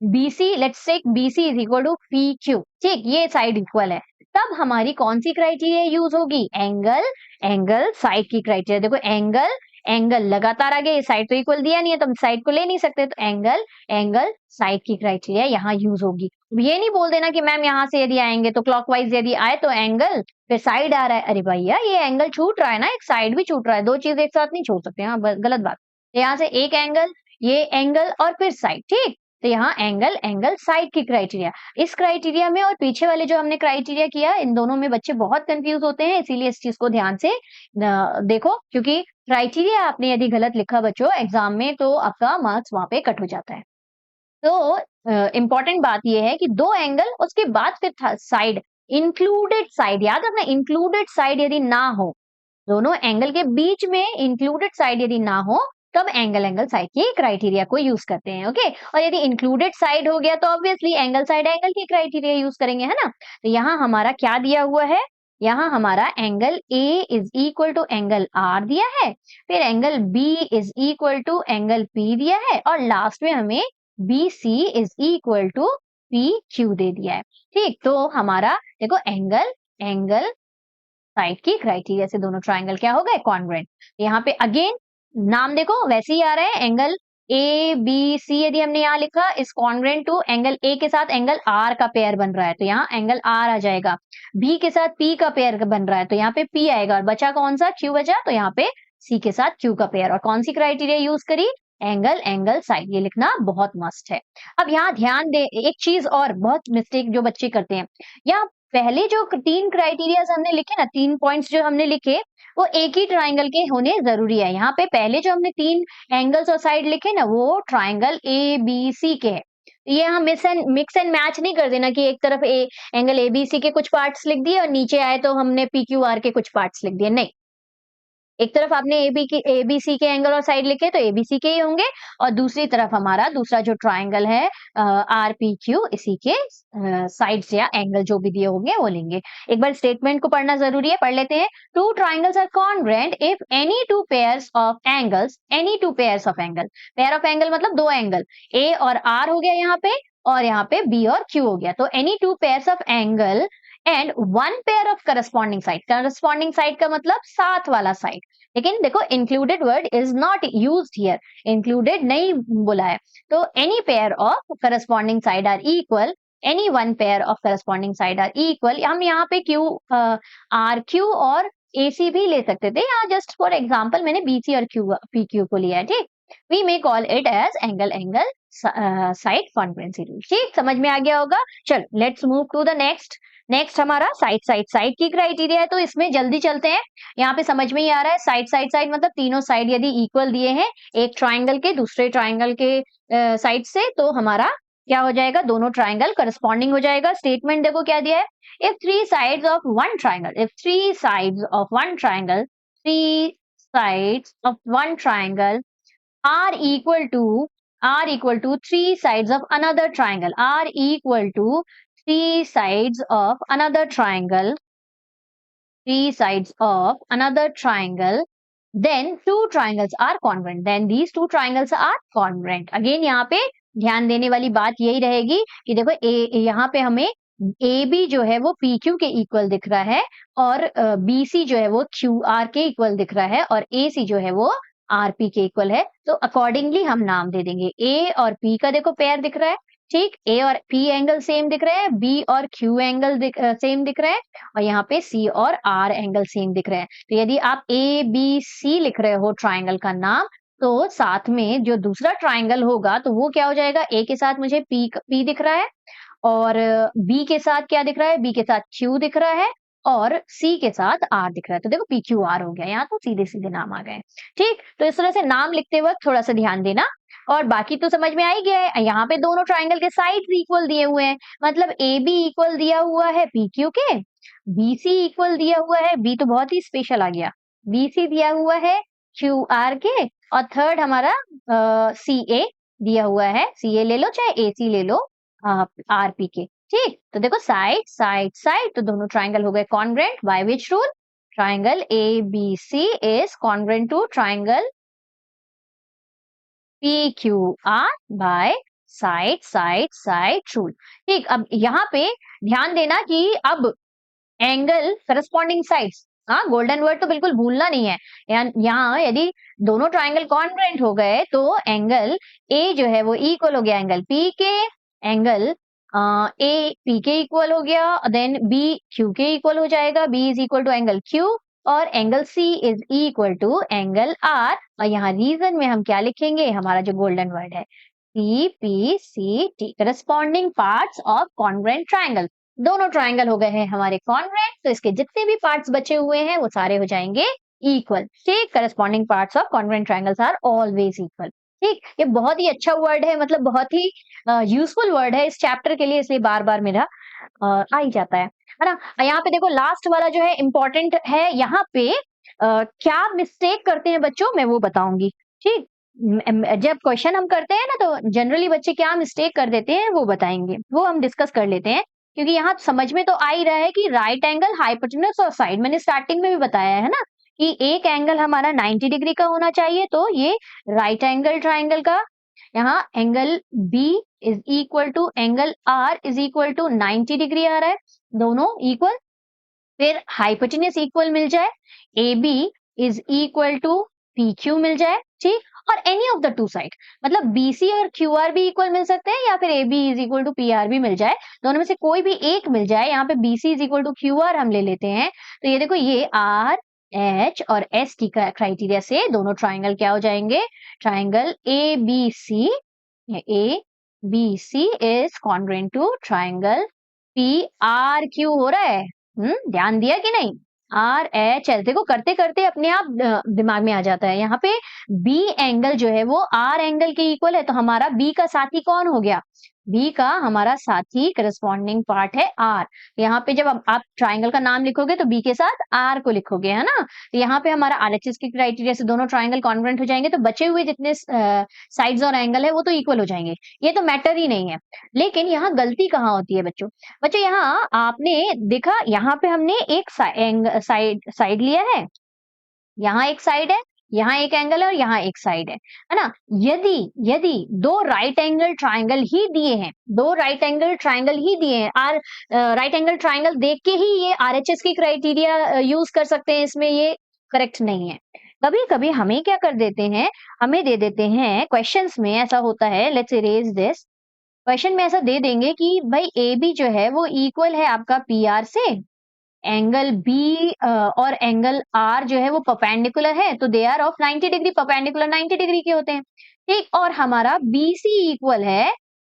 BC let's take BC is equal to P Q, ठीक, ये साइड इक्वल है। तब हमारी कौन सी क्राइटेरिया यूज होगी, एंगल एंगल साइड की क्राइटेरिया। देखो एंगल एंगल लगातार आगे, ये साइड तो इक्वल दिया नहीं है तो हम साइड को ले नहीं सकते, तो एंगल एंगल साइड की क्राइटेरिया यहाँ यूज होगी। ये नहीं बोल देना कि मैम यहाँ से यदि आएंगे तो क्लॉकवाइज यदि आए तो एंगल फिर साइड आ रहा है, अरे भैया ये एंगल छूट रहा है ना, एक साइड भी छूट रहा है, दो चीज एक साथ नहीं छोड़ सकते, हाँ गलत बात। यहाँ से एक एंगल, ये एंगल और फिर साइड, ठीक। तो यहाँ एंगल एंगल साइड की क्राइटेरिया, इस क्राइटेरिया में और पीछे वाले जो हमने क्राइटेरिया किया इन दोनों में बच्चे बहुत कंफ्यूज होते हैं, इसीलिए इस चीज को ध्यान से देखो, क्योंकि क्राइटेरिया आपने यदि गलत लिखा बच्चों एग्जाम में तो आपका मार्क्स वहां पे कट हो जाता है। तो इम्पोर्टेंट बात यह है कि दो एंगल उसके बाद फिर साइड, इंक्लूडेड साइड याद रखना, इंक्लूडेड साइड यदि ना हो, दोनों एंगल के बीच में इंक्लूडेड साइड यदि ना हो तब एंगल साइड की क्राइटेरिया को यूज करते हैं। ओके, और यदि इंक्लूडेड साइड हो गया तो ऑब्वियसली एंगल साइड एंगल की क्राइटेरिया यूज करेंगे, है ना। तो यहाँ हमारा क्या दिया हुआ है, यहाँ हमारा angle A is equal to angle R दिया है, फिर angle B is equal to angle P दिया है, और लास्ट में हमें B C is equal to P Q दे दिया है। ठीक, तो हमारा देखो एंगल साइड की क्राइटेरिया से दोनों ट्राइंगल क्या हो गए, कॉन्ग्रुएंट। यहाँ पे अगेन नाम देखो वैसे ही आ रहे हैं, एंगल ए बी सी यदि हमने यहाँ लिखा is congruent to angle A के साथ एंगल आर का पेयर बन रहा है, तो यहाँ एंगल आर आ जाएगा। बी के साथ पी का पेयर बन रहा है, तो यहाँ पे पी आएगा, और बचा कौन सा, क्यू बचा, तो यहाँ पे सी के साथ क्यू का पेयर। और कौन सी क्राइटेरिया यूज करी, एंगल साइड, ये लिखना बहुत मस्ट है। अब यहाँ ध्यान दे एक चीज और, बहुत मिस्टेक जो बच्चे करते हैं, यहाँ पहले जो 3 क्राइटेरियाज हमने लिखे ना, 3 पॉइंट्स जो हमने लिखे, वो एक ही ट्राइंगल के होने जरूरी है। यहाँ पे पहले जो हमने 3 एंगल्स और साइड लिखे ना, वो ट्राइंगल ए बी सी के है। ये हम मिक्स एंड मैच नहीं कर देना कि एक तरफ एंगल ए बी सी के कुछ पार्ट्स लिख दिए और नीचे आए तो हमने पी क्यू आर के कुछ पार्ट्स लिख दिए, नहीं। एक तरफ आपने एबीसी के एंगल और साइड लिखे तो एबीसी के ही होंगे, और दूसरी तरफ हमारा दूसरा जो ट्राइंगल है आर पी क्यू, इसी के साइड्स या एंगल जो भी दिए होंगे वो लेंगे। एक बार स्टेटमेंट को पढ़ना जरूरी है, पढ़ लेते हैं। Two triangles are congruent if any two pairs of angles, any two pairs of angle, pair of angle मतलब दो एंगल, ए और आर हो गया यहाँ पे, और यहाँ पे बी और क्यू हो गया। तो any two pairs of angle and one pair of corresponding side, corresponding side का मतलब साथ वाला साइड, लेकिन देखो included word is not used here, included नहीं बोला है। तो any pair of corresponding side are equal, any one pair of corresponding side are equal. हम यहाँ पे क्यू आर क्यू और ए सी भी ले सकते थे, यहाँ जस्ट फॉर एग्जाम्पल मैंने बी सी और क्यू पी क्यू को लिया है। ठीक, we may call it as angle side congruency rule. ठीक, समझ में आ गया होगा। चलो let's move to the next हमारा साइड की क्राइटेरिया है, तो इसमें जल्दी चलते हैं। यहाँ पे समझ में ही आ रहा है, साइड मतलब तीनों साइड यदि इक्वल दिए हैं एक ट्राइंगल के दूसरे ट्राइंगल के साइड से, तो हमारा क्या हो जाएगा, दोनों ट्राइंगल करस्पॉन्डिंग हो जाएगा। स्टेटमेंट देखो क्या दिया है, if three sides of one triangle, three sides of one triangle are equal to three sides of another triangle, are equal to three sides of another triangle, then two triangles are congruent, then these two triangles are congruent। Again यहाँ पे ध्यान देने वाली बात यही रहेगी कि देखो यहाँ पे हमें ए बी जो है वो पी क्यू के इक्वल दिख रहा है, और बी सी जो है वो क्यू आर के इक्वल दिख रहा है, और ए सी जो है वो आर पी के इक्वल है। तो अकॉर्डिंगली हम नाम दे देंगे। ए और पी का देखो पेयर दिख रहा है, ठीक, ए और पी एंगल सेम दिख रहे हैं, बी और क्यू एंगल सेम दिख रहा है, और यहाँ पे सी और आर एंगल सेम दिख रहे हैं। तो यदि आप ए बी सी लिख रहे हो ट्राइंगल का नाम, तो साथ में जो दूसरा ट्राइंगल होगा तो वो क्या हो जाएगा, ए के साथ मुझे पी दिख रहा है, और बी के साथ क्या दिख रहा है, बी के साथ क्यू दिख रहा है, और सी के साथ आर दिख रहा है। तो देखो पी क्यू आर हो गया, यहाँ तो सीधे सीधे नाम आ गए। ठीक, तो इस तरह से नाम लिखते वक्त थोड़ा सा ध्यान देना, और बाकी तो समझ में आ ही गया है। यहाँ पे दोनों ट्राइंगल के साइड्स इक्वल दिए हुए हैं, मतलब ए बी इक्वल दिया हुआ है पी क्यू के, बी सी इक्वल दिया हुआ है, बी तो बहुत ही स्पेशल आ गया, बी सी दिया हुआ है क्यू आर के, और थर्ड हमारा सी ए दिया हुआ है, सी ए ले लो चाहे ए सी ले लो आर पी के। ठीक, तो देखो साइड, तो दोनों ट्राइंगल हो गए congruent by which rule, triangle A B C is congruent to triangle P Q R by side rule. ठीक, अब यहाँ पे ध्यान देना कि अब एंगल करस्पॉन्डिंग साइड्स, हाँ गोल्डन वर्ड तो बिल्कुल भूलना नहीं है। यहाँ यदि दोनों ट्राइंगल कॉन्ग्रुएंट हो गए तो एंगल ए जो है वो इक्वल हो गया एंगल पी के, एंगल ए पी के इक्वल हो गया, देन बी क्यू के इक्वल हो जाएगा, B is equal to angle Q, और angle C is equal to angle R. और यहाँ रीजन में हम क्या लिखेंगे, हमारा जो गोल्डन वर्ड है C P C T, corresponding parts of congruent triangle. दोनों ट्राइंगल हो गए हैं हमारे कॉन्ग्रुएंट, तो इसके जितने भी पार्ट्स बचे हुए हैं वो सारे हो जाएंगे इक्वल। ठीक, corresponding parts of congruent triangles are always equal. ठीक, ये बहुत ही अच्छा वर्ड है, मतलब बहुत ही यूजफुल वर्ड है इस चैप्टर के लिए, इसलिए बार बार मेरा आ ही जाता है ना। यहाँ पे देखो लास्ट वाला जो है इंपॉर्टेंट है, यहाँ पे क्या मिस्टेक करते हैं बच्चों मैं वो बताऊंगी। ठीक, जब क्वेश्चन हम करते हैं ना तो जनरली बच्चे क्या मिस्टेक कर देते हैं वो बताएंगे, वो हम डिस्कस कर लेते हैं, क्योंकि यहाँ समझ में तो आ ही रहा है कि राइट एंगल, हाइपोटेन्यूज और साइड, मैंने स्टार्टिंग में भी बताया है ना कि एक एंगल हमारा 90 डिग्री का होना चाहिए, तो ये राइट एंगल ट्राइंगल का यहाँ angle B is equal to angle R is equal to 90 degree आ रहा है, दोनों इक्वल। फिर हाइपोटेन्यूज इक्वल मिल जाए, A B is equal to P Q मिल जाए, ठीक। और any of the two side, मतलब बीसी और क्यू आर भी इक्वल मिल सकते हैं या फिर A B is equal to P R भी मिल जाए, दोनों में से कोई भी एक मिल जाए। यहाँ पे BC is equal to Q R हम ले लेते हैं, तो ये देखो ये आर एच और एस टी का क्राइटेरिया से दोनों ट्राइंगल क्या हो जाएंगे, triangle A B C, A B C is congruent to triangle P R Q हो रहा है। ध्यान दिया कि नहीं, आर एच एस, देखो करते करते अपने आप दिमाग में आ जाता है। यहाँ पे बी एंगल जो है वो आर एंगल के इक्वल है, तो हमारा बी का साथी कौन हो गया, बी का हमारा साथी करस्पॉन्डिंग पार्ट है आर। यहाँ पे जब आप ट्राइंगल का नाम लिखोगे तो बी के साथ आर को लिखोगे, है ना। तो यहाँ पे हमारा आरएचएस के क्राइटेरिया से दोनों ट्राइंगल कॉन्ग्रुएंट हो जाएंगे, तो बचे हुए जितने साइड्स और एंगल है वो तो इक्वल हो जाएंगे, ये तो मैटर ही नहीं है। लेकिन यहाँ गलती कहाँ होती है बच्चों, बच्चों यहाँ आपने देखा, यहाँ पे हमने एक साइड लिया है, यहाँ एक साइड है, यहाँ एक एंगल है और यहाँ एक साइड है ना। यदि यदि दो राइट एंगल ट्राइंगल ही दिए हैं, दो राइट एंगल ट्राइंगल ही दिए हैं, राइट एंगल ट्राइंगल देख के ही ये आरएचएस की क्राइटेरिया यूज कर सकते हैं, इसमें ये करेक्ट नहीं है। कभी कभी हमें क्या कर देते हैं, हमें दे देते हैं क्वेश्चंस में ऐसा होता है, लेट्स इरेज दिस, क्वेश्चन में ऐसा दे देंगे कि भाई ए बी जो है वो इक्वल है आपका पी आर से, एंगल बी और एंगल आर जो है वो परपेंडिकुलर है, तो they are of 90 degree, perpendicular 90 degree के होते हैं, ठीक। और हमारा बी सी इक्वल है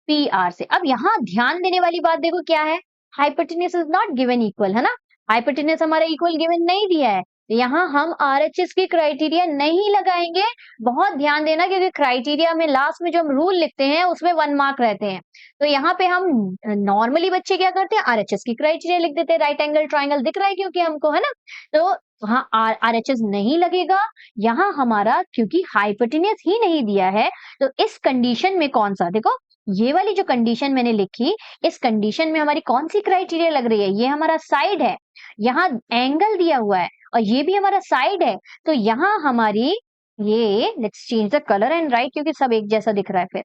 पी आर से। अब यहाँ ध्यान देने वाली बात देखो क्या है, hypotenuse is not given equal, है ना, हाइपोटेन्यूज हमारा इक्वल गिवन नहीं दिया है, तो यहाँ हम आरएचएस की क्राइटेरिया नहीं लगाएंगे। बहुत ध्यान देना, क्योंकि क्राइटेरिया में लास्ट में जो हम रूल लिखते हैं उसमें 1 मार्क रहते हैं, तो यहाँ पे हम नॉर्मली बच्चे क्या करते हैं, आरएचएस की क्राइटेरिया लिख देते हैं, राइट एंगल ट्राइंगल दिख रहा है क्योंकि हमको, है ना, तो वहाँ आरएचएस नहीं लगेगा। यहाँ हमारा क्योंकि हाइपोटेन्यूज ही नहीं दिया है, तो इस कंडीशन में कौन सा, देखो ये वाली जो कंडीशन मैंने लिखी, इस कंडीशन में हमारी कौन सी क्राइटेरिया लग रही है, ये हमारा साइड है, यहाँ एंगल दिया हुआ है और ये भी हमारा साइड है, तो यहाँ हमारी ये, let's change the colour and right, क्योंकि सब एक जैसा दिख रहा है, फिर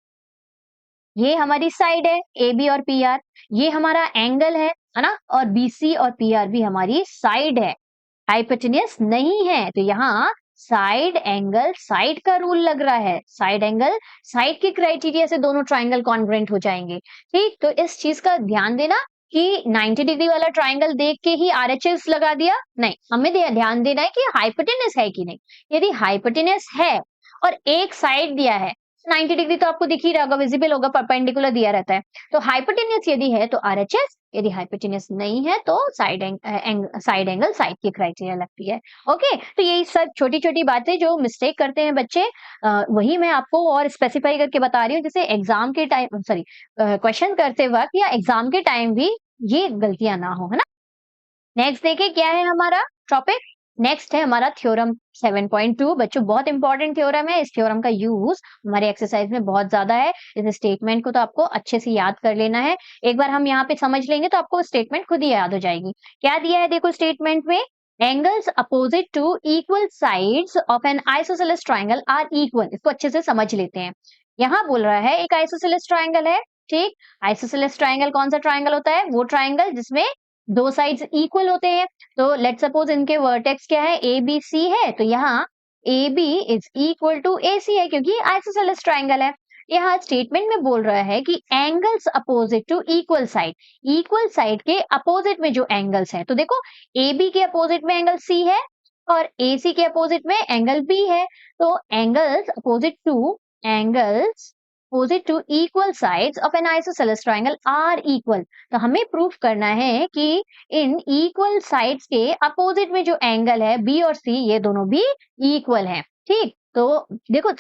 ये हमारी साइड है ए बी और पी आर, ये हमारा एंगल है ना, और बी सी और पी आर भी हमारी साइड है, हाइपोटेन्यूज नहीं है, तो यहाँ साइड एंगल साइड का रूल लग रहा है, साइड एंगल साइड के क्राइटेरिया से दोनों ट्राइंगल कॉन्ग्रुएंट हो जाएंगे, ठीक। तो इस चीज का ध्यान देना कि 90 डिग्री वाला ट्राइंगल देख के ही आरएचएस लगा दिया नहीं, हमें ध्यान देना है कि हाइपोटेन्यूज है कि नहीं। यदि हाइपोटेन्यूज है और एक साइड दिया है, 90 डिग्री तो आपको दिख ही रहा होगा, विजिबल होगा, परपेंडिकुलर दिया रहता है, तो हाइपोटेन्यूज यदि है तो आरएचएस, यदि हाइपोटेन्यूज नहीं है तो साइड एंगल साइड की क्राइटेरिया लगती है। ओके, तो यही सब छोटी छोटी बातें जो मिस्टेक करते हैं बच्चे, वही मैं आपको और स्पेसिफाई करके बता रही हूँ, जैसे एग्जाम के टाइम, सॉरी, क्वेश्चन करते वक्त या एग्जाम के टाइम भी ये गलतियां ना हो, है ना। नेक्स्ट देखिए क्या है हमारा टॉपिक, नेक्स्ट है हमारा थ्योरम 7.2। बच्चों बहुत इंपॉर्टेंट थ्योरम है, इस थ्योरम का यूज हमारे एक्सरसाइज में बहुत ज्यादा है, इस स्टेटमेंट को तो आपको अच्छे से याद कर लेना है, एक बार हम यहाँ पे समझ लेंगे तो आपको स्टेटमेंट खुद ही याद हो जाएगी। क्या दिया है देखो स्टेटमेंट में, angles opposite to equal sides of an isosceles triangle are equal, इसको अच्छे से समझ लेते हैं। यहाँ बोल रहा है एक आइसोसेलेस ट्राइंगल है, ठीक। आइसोसेलेस ट्राइंगल कौन सा ट्राइंगल होता है, वो ट्राइंगल जिसमें दो साइड्स इक्वल होते हैं, तो लेट सपोज इनके वर्टेक्स क्या है, ए बी सी है, तो यहाँ A B is equal to A C है क्योंकि आइसोसेलेस ट्राइंगल है। यहाँ स्टेटमेंट में बोल रहा है कि angles opposite to equal side के अपोजिट में जो एंगल्स है, तो देखो ए बी के अपोजिट में एंगल सी है और ए सी के अपोजिट में एंगल बी है, तो angles opposite to equal sides of an isosceles triangle are equal. तो हमें प्रूफ करना है कि इन इक्वल साइड्स के अपोजिट में जो एंगल है बी और सी, ये दोनों भी इक्वल हैं, ठीक। तो देखो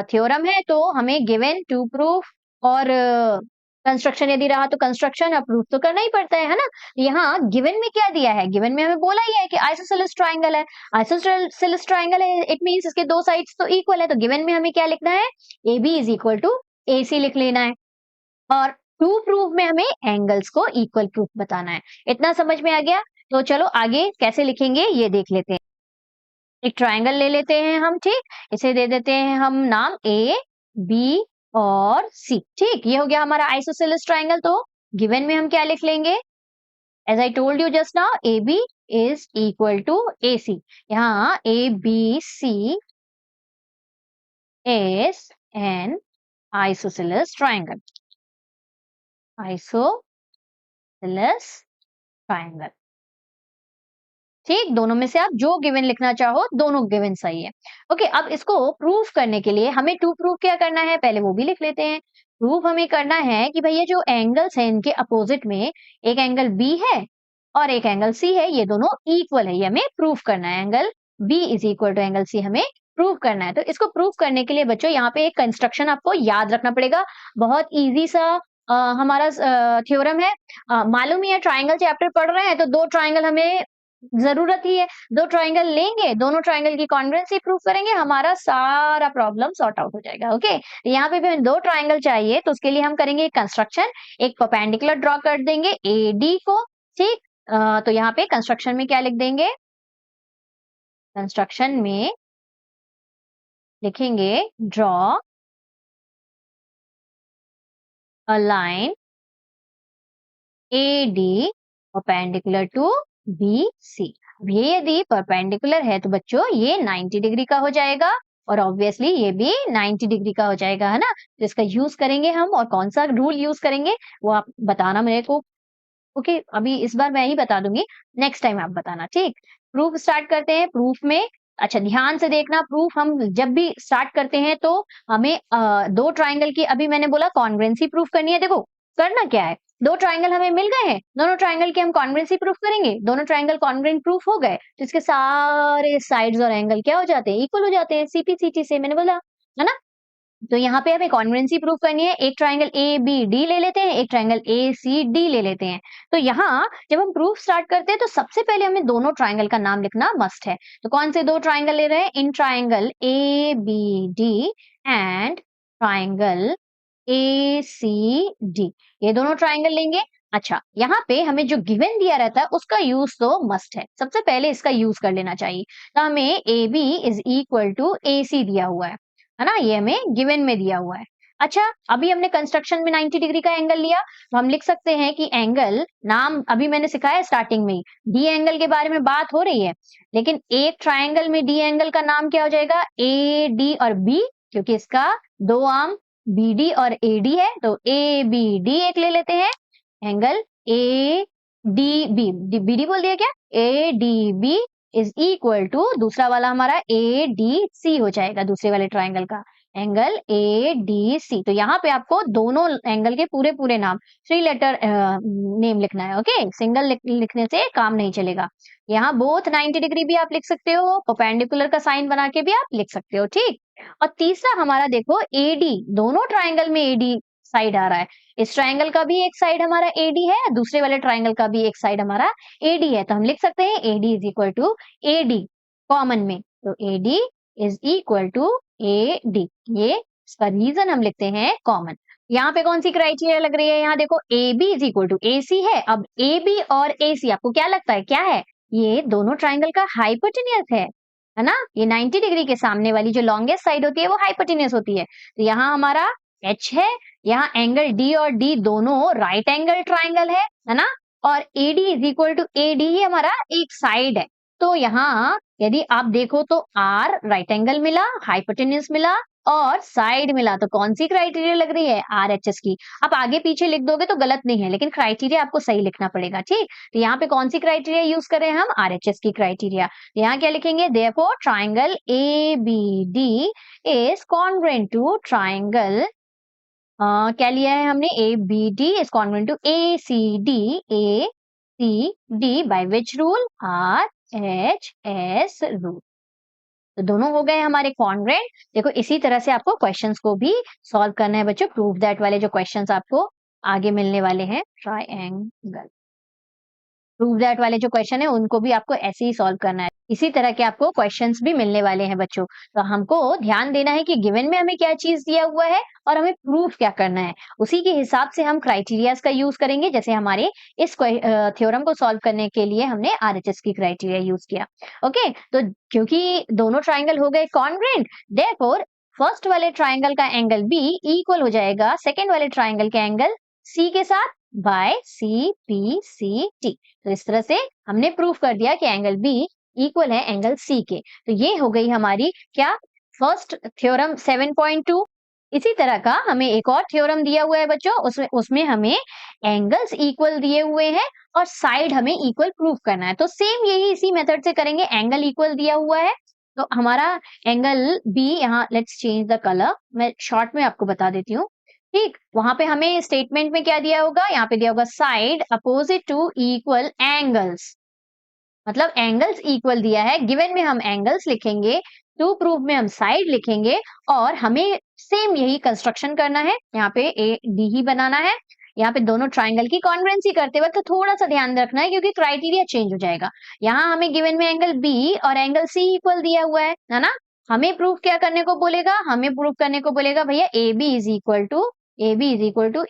थ्योरम है तो हमें गिवन टू प्रूफ और कंस्ट्रक्शन यदि रहा तो कंस्ट्रक्शन अप्रूव तो करना ही पड़ता है ना। यहाँ गिवन में क्या दिया है, गिवन में हमें बोला ही है कि आइसोसेलेस ट्राइंगल है। आइसोसेलेस ट्राइंगल है, इट मींस इसके दो साइड्स तो इक्वल है, तो गिवन में हमें क्या लिखना है, A B is equal to A C लिख लेना है। और टू प्रूफ में हमें एंगल्स को इक्वल प्रूफ बताना है। इतना समझ में आ गया? तो चलो आगे कैसे लिखेंगे ये देख लेते हैं। एक ट्राइंगल ले लेते हैं हम, ठीक, इसे दे देते हैं हम नाम ए बी और सी। ठीक, ये हो गया हमारा आइसोसेलेस ट्राइंगल। तो गिवन में हम क्या लिख लेंगे, as I told you just now, A B is equal to A C. यहाँ A B C is an isosceles triangle, isosceles triangle. ठीक, दोनों में से आप जो गिवन लिखना चाहो, दोनों गिवन सही है। ओके, अब इसको प्रूफ करने के लिए हमें टू प्रूफ क्या करना है, पहले वो भी लिख लेते हैं। प्रूफ हमें करना है कि भाई ये जो एंगल्स हैं इनके अपोजिट में एक एंगल बी है और एक एंगल सी है, ये दोनों इक्वल है, ये हमें प्रूफ करना है। Angle B is equal to angle C हमें प्रूफ करना है। तो इसको प्रूफ करने के लिए बच्चों यहाँ पे एक कंस्ट्रक्शन आपको याद रखना पड़ेगा। बहुत इजी सा हमारा थ्योरम है। मालूम ही है, ट्राइंगल चैप्टर पढ़ रहे हैं तो दो ट्राइंगल हमें जरूरत ही है। दो ट्राइंगल लेंगे, दोनों ट्राइंगल की कॉन्ग्रुएंसी प्रूफ करेंगे, हमारा सारा प्रॉब्लम सॉर्ट आउट हो जाएगा। ओके, यहाँ पे भी हमें दो ट्राइंगल चाहिए, तो उसके लिए हम करेंगे कंस्ट्रक्शन। एक परपेंडिकुलर ड्रॉ कर देंगे ए डी को। ठीक, तो यहाँ पे कंस्ट्रक्शन में क्या लिख देंगे, कंस्ट्रक्शन में लिखेंगे draw a line A D perpendicular to B C. अब ये यदि परपेंडिकुलर है तो बच्चों ये 90 डिग्री का हो जाएगा और ऑब्वियसली ये भी 90 डिग्री का हो जाएगा, है ना। तो इसका यूज करेंगे हम, और कौन सा रूल यूज करेंगे वो आप बताना मेरे को। ओके, अभी इस बार मैं ही बता दूंगी, नेक्स्ट टाइम आप बताना। ठीक, प्रूफ स्टार्ट करते हैं। प्रूफ में अच्छा ध्यान से देखना, प्रूफ हम जब भी स्टार्ट करते हैं तो हमें दो ट्राइंगल की, अभी मैंने बोला कॉन्ग्रुएंसी प्रूफ करनी है। देखो करना क्या है, दो ट्राइंगल हमें मिल गए हैं, दोनों ट्राइंगल की हम कॉन्ग्रुएंसी प्रूफ करेंगे। दोनों ट्राइंगल कॉन्ग्रुएंट प्रूफ हो गए तो इसके सारे साइड्स और एंगल क्या हो जाते हैं, इक्वल हो जाते हैं, सीपी से मैंने बोला, है ना। तो यहाँ पे हमें कॉन्ग्रुएंसी प्रूफ करनी है। एक ट्राइंगल ए बी डी ले लेते हैं, एक ट्राइंगल ए सी डी ले लेते हैं। तो यहाँ जब हम प्रूफ स्टार्ट करते हैं तो सबसे पहले हमें दोनों ट्राइंगल का नाम लिखना मस्ट है। तो कौन से दो ट्राइंगल ले रहे हैं, in triangle A B D and triangle A C D, ये दोनों ट्राइंगल लेंगे। अच्छा, यहाँ पे हमें जो गिवन दिया रहता है उसका यूज तो मस्ट है, सबसे पहले इसका यूज कर लेना चाहिए। तो हमें A B is equal to A C दिया हुआ है ना, ये हमें गिवन में दिया हुआ है। अच्छा, अभी हमने कंस्ट्रक्शन में 90 डिग्री का एंगल लिया, तो हम लिख सकते हैं कि एंगल नाम अभी मैंने सिखाया स्टार्टिंग में ही, डी एंगल के बारे में बात हो रही है, लेकिन एक ट्राइंगल में डी एंगल का नाम क्या हो जाएगा, ए डी और बी, क्योंकि इसका दो आर्म बी डी और ए डी है, तो ए बी डी एक ले लेते हैं। Angle A D B, B D बोल दिया क्या, A D B is equal to दूसरा वाला हमारा ए डी सी हो जाएगा, दूसरे वाले ट्राइंगल का एंगल ए डी सी। तो यहाँ पे आपको दोनों एंगल के पूरे पूरे नाम, 3 लेटर नेम लिखना है। ओके, सिंगल लिखने से काम नहीं चलेगा। यहाँ बोथ 90 डिग्री भी आप लिख सकते हो, परपेंडिकुलर का साइन बना के भी आप लिख सकते हो। ठीक, और तीसरा हमारा देखो एडी, दोनों ट्राइंगल में एडी साइड आ रहा है, इस ट्राइंगल का भी एक साइड हमारा एडी है, दूसरे वाले ट्राइंगल का भी एक साइड हमारा एडी है, तो हम लिख सकते हैं AD is equal to AD common में, तो AD is equal to AD, ये इसका रीजन हम लिखते हैं कॉमन। यहाँ पे कौन सी क्राइटेरिया लग रही है, यहाँ देखो A B is equal to A C है। अब ए बी और ए सी आपको क्या लगता है क्या है, ये दोनों ट्राइंगल का हाइपोटेन्यूज है ना। ये 90 डिग्री के सामने वाली जो लॉन्गेस्ट साइड होती है वो हाइपोटेन्यूज होती है, तो यहाँ हमारा एच है, यहाँ एंगल डी और डी दोनों राइट एंगल ट्राइंगल है ना, और AD is equal to AD ही हमारा एक साइड है। तो यहाँ यदि आप देखो तो आर राइट एंगल मिला, हाइपोटेन्यूज मिला और साइड मिला, तो कौन सी क्राइटेरिया लग रही है, आर एच एस की। आप आगे पीछे लिख दोगे तो गलत नहीं है, लेकिन क्राइटेरिया आपको सही लिखना पड़ेगा। ठीक, तो यहाँ पे कौन सी क्राइटेरिया यूज कर रहे हैं हम, आर एच एस की क्राइटेरिया। तो यहाँ क्या लिखेंगे, therefore triangle A B D is congruent to triangle, क्या लिया है हमने, A B D is congruent to A C D by which rule, R H S rule. तो दोनों हो गए हमारे कॉन्ग्रुएंट। देखो इसी तरह से आपको क्वेश्चंस को भी सॉल्व करना है बच्चों, प्रूव दैट वाले जो क्वेश्चंस आपको आगे मिलने वाले हैं ट्राइंगल। प्रूव दैट वाले जो क्वेश्चन है उनको भी आपको ऐसे ही सॉल्व करना है। इसी तरह के आपको क्वेश्चंस भी मिलने वाले हैं बच्चों। तो हमको ध्यान देना है कि गिवन में हमें क्या चीज दिया हुआ है और हमें प्रूफ क्या करना है। उसी के हिसाब से हम क्राइटेरियाज का यूज करेंगे। जैसे हमारे इस थ्योरम को सॉल्व करने के लिए हमने आरएचएस की क्राइटेरिया यूज किया। ओके, तो क्योंकि दोनों ट्राइंगल हो गए कॉन्ग्रुएंट, देयरफॉर फर्स्ट वाले ट्राइंगल का एंगल बी इक्वल हो जाएगा सेकेंड वाले ट्राइंगल के एंगल सी के साथ by C P C T. तो इस तरह से हमने प्रूफ कर दिया कि एंगल बी इक्वल है एंगल सी के। तो ये हो गई हमारी क्या, फर्स्ट थ्योरम 7.2। इसी तरह का हमें एक और थ्योरम दिया हुआ है बच्चों, उसमें हमें एंगल्स इक्वल दिए हुए हैं और साइड हमें इक्वल प्रूफ करना है। तो सेम यही इसी मेथड से करेंगे। एंगल इक्वल दिया हुआ है तो हमारा एंगल बी, यहाँ लेट्स चेंज द कलर, मैं शॉर्ट में आपको बता देती हूँ। ठीक, वहां पे हमें स्टेटमेंट में क्या दिया होगा, यहाँ पे दिया होगा side opposite to equal angles, मतलब एंगल्स इक्वल दिया है। गिवन में हम एंगल्स लिखेंगे, टू प्रूफ में हम साइड लिखेंगे और हमें सेम यही कंस्ट्रक्शन करना है। यहाँ पे ए डी ही बनाना है। यहाँ पे दोनों ट्राइंगल की कॉन्ग्रुएंसी करते वक्त तो थोड़ा सा ध्यान रखना है क्योंकि क्राइटेरिया चेंज हो जाएगा। यहाँ हमें गिवन में एंगल बी और एंगल सी इक्वल दिया हुआ है ना। हमें प्रूफ क्या करने को बोलेगा, हमें प्रूफ करने को बोलेगा भैया A B is equal to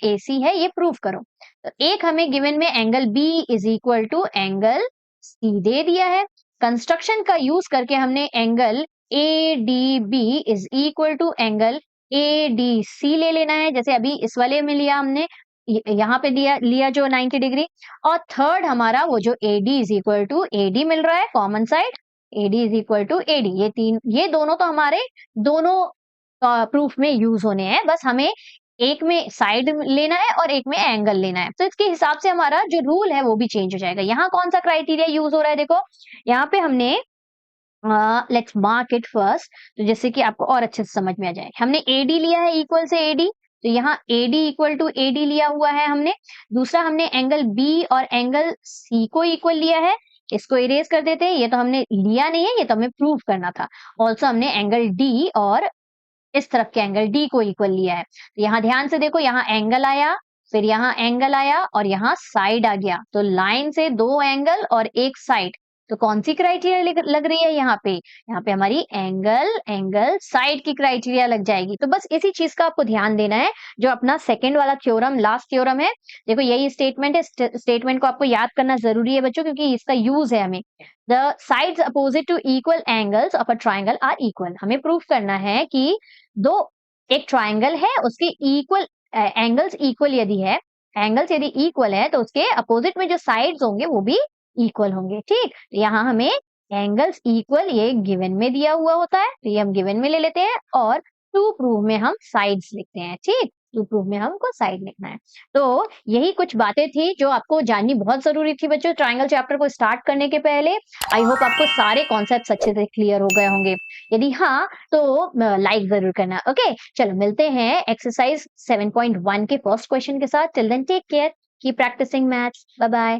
A C है, ये प्रूफ करो। तो एक हमें गिवन में angle B is equal to angle C दे दिया है। कंस्ट्रक्शन का यूज करके हमने angle A D B is equal to angle A D C ले लेना है। जैसे अभी इस वाले में लिया हमने, यहाँ पे लिया जो 90 डिग्री। और थर्ड हमारा वो जो A D is equal to A D मिल रहा है common side, A D is equal to A D. ये दोनों तो हमारे दोनों प्रूफ में यूज होने हैं। बस हमें एक में साइड लेना है और एक में एंगल लेना है। तो इसके हिसाब से हमारा जो रूल है वो भी चेंज हो जाएगा। यहाँ कौन सा क्राइटेरिया यूज हो रहा है, देखो यहाँ पे हमने लेट्स मार्क इट फर्स्ट, तो जैसे कि आपको और अच्छे से समझ में आ जाए। हमने एडी लिया है इक्वल से एडी, तो यहाँ एडी इक्वल टू एडी लिया हुआ है हमने। दूसरा हमने एंगल बी और एंगल सी को इक्वल लिया है। इसको इरेज कर देते हैं, ये तो हमने लिया नहीं है, ये तो हमें प्रूव करना था। ऑल्सो हमने एंगल डी और इस तरफ के एंगल डी को इक्वल लिया है। तो यहाँ ध्यान से देखो, यहाँ एंगल आया, फिर यहाँ एंगल आया और यहाँ साइड आ गया। तो लाइन से दो एंगल और एक साइड, तो कौन सी क्राइटेरिया लग रही है यहाँ पे हमारी एंगल साइड की क्राइटेरिया लग जाएगी। तो बस इसी चीज का आपको ध्यान देना है। जो अपना सेकंड वाला थ्योरम, लास्ट थ्योरम है, देखो यही स्टेटमेंट है। स्टेटमेंट को आपको याद करना जरूरी है बच्चों, क्योंकि इसका यूज है हमें। The sides opposite to equal angles of a triangle are equal. हमें प्रूफ करना है कि एक ट्राइंगल है, उसके इक्वल एंगल्स इक्वल यदि है, एंगल्स यदि इक्वल है तो उसके अपोजिट में जो साइड्स होंगे वो भी इक्वल होंगे। ठीक, तो यहाँ हमें एंगल्स इक्वल ये गिवन में दिया हुआ होता है, तो ये हम गिवन में ले लेते हैं और टू प्रूव में हम साइड्स लिखते हैं। ठीक, टू प्रूव में हमको साइड लिखना है। तो यही कुछ बातें थी जो आपको जाननी बहुत जरूरी थी बच्चों ट्राइंगल चैप्टर को स्टार्ट करने के पहले। आई होप आपको सारे कॉन्सेप्ट्स अच्छे से क्लियर हो गए होंगे। यदि हाँ तो लाइक जरूर करना। ओके, चलो मिलते हैं एक्सरसाइज 7.1 के फर्स्ट क्वेश्चन के साथ। Till then take care, keep practising maths, bye bye.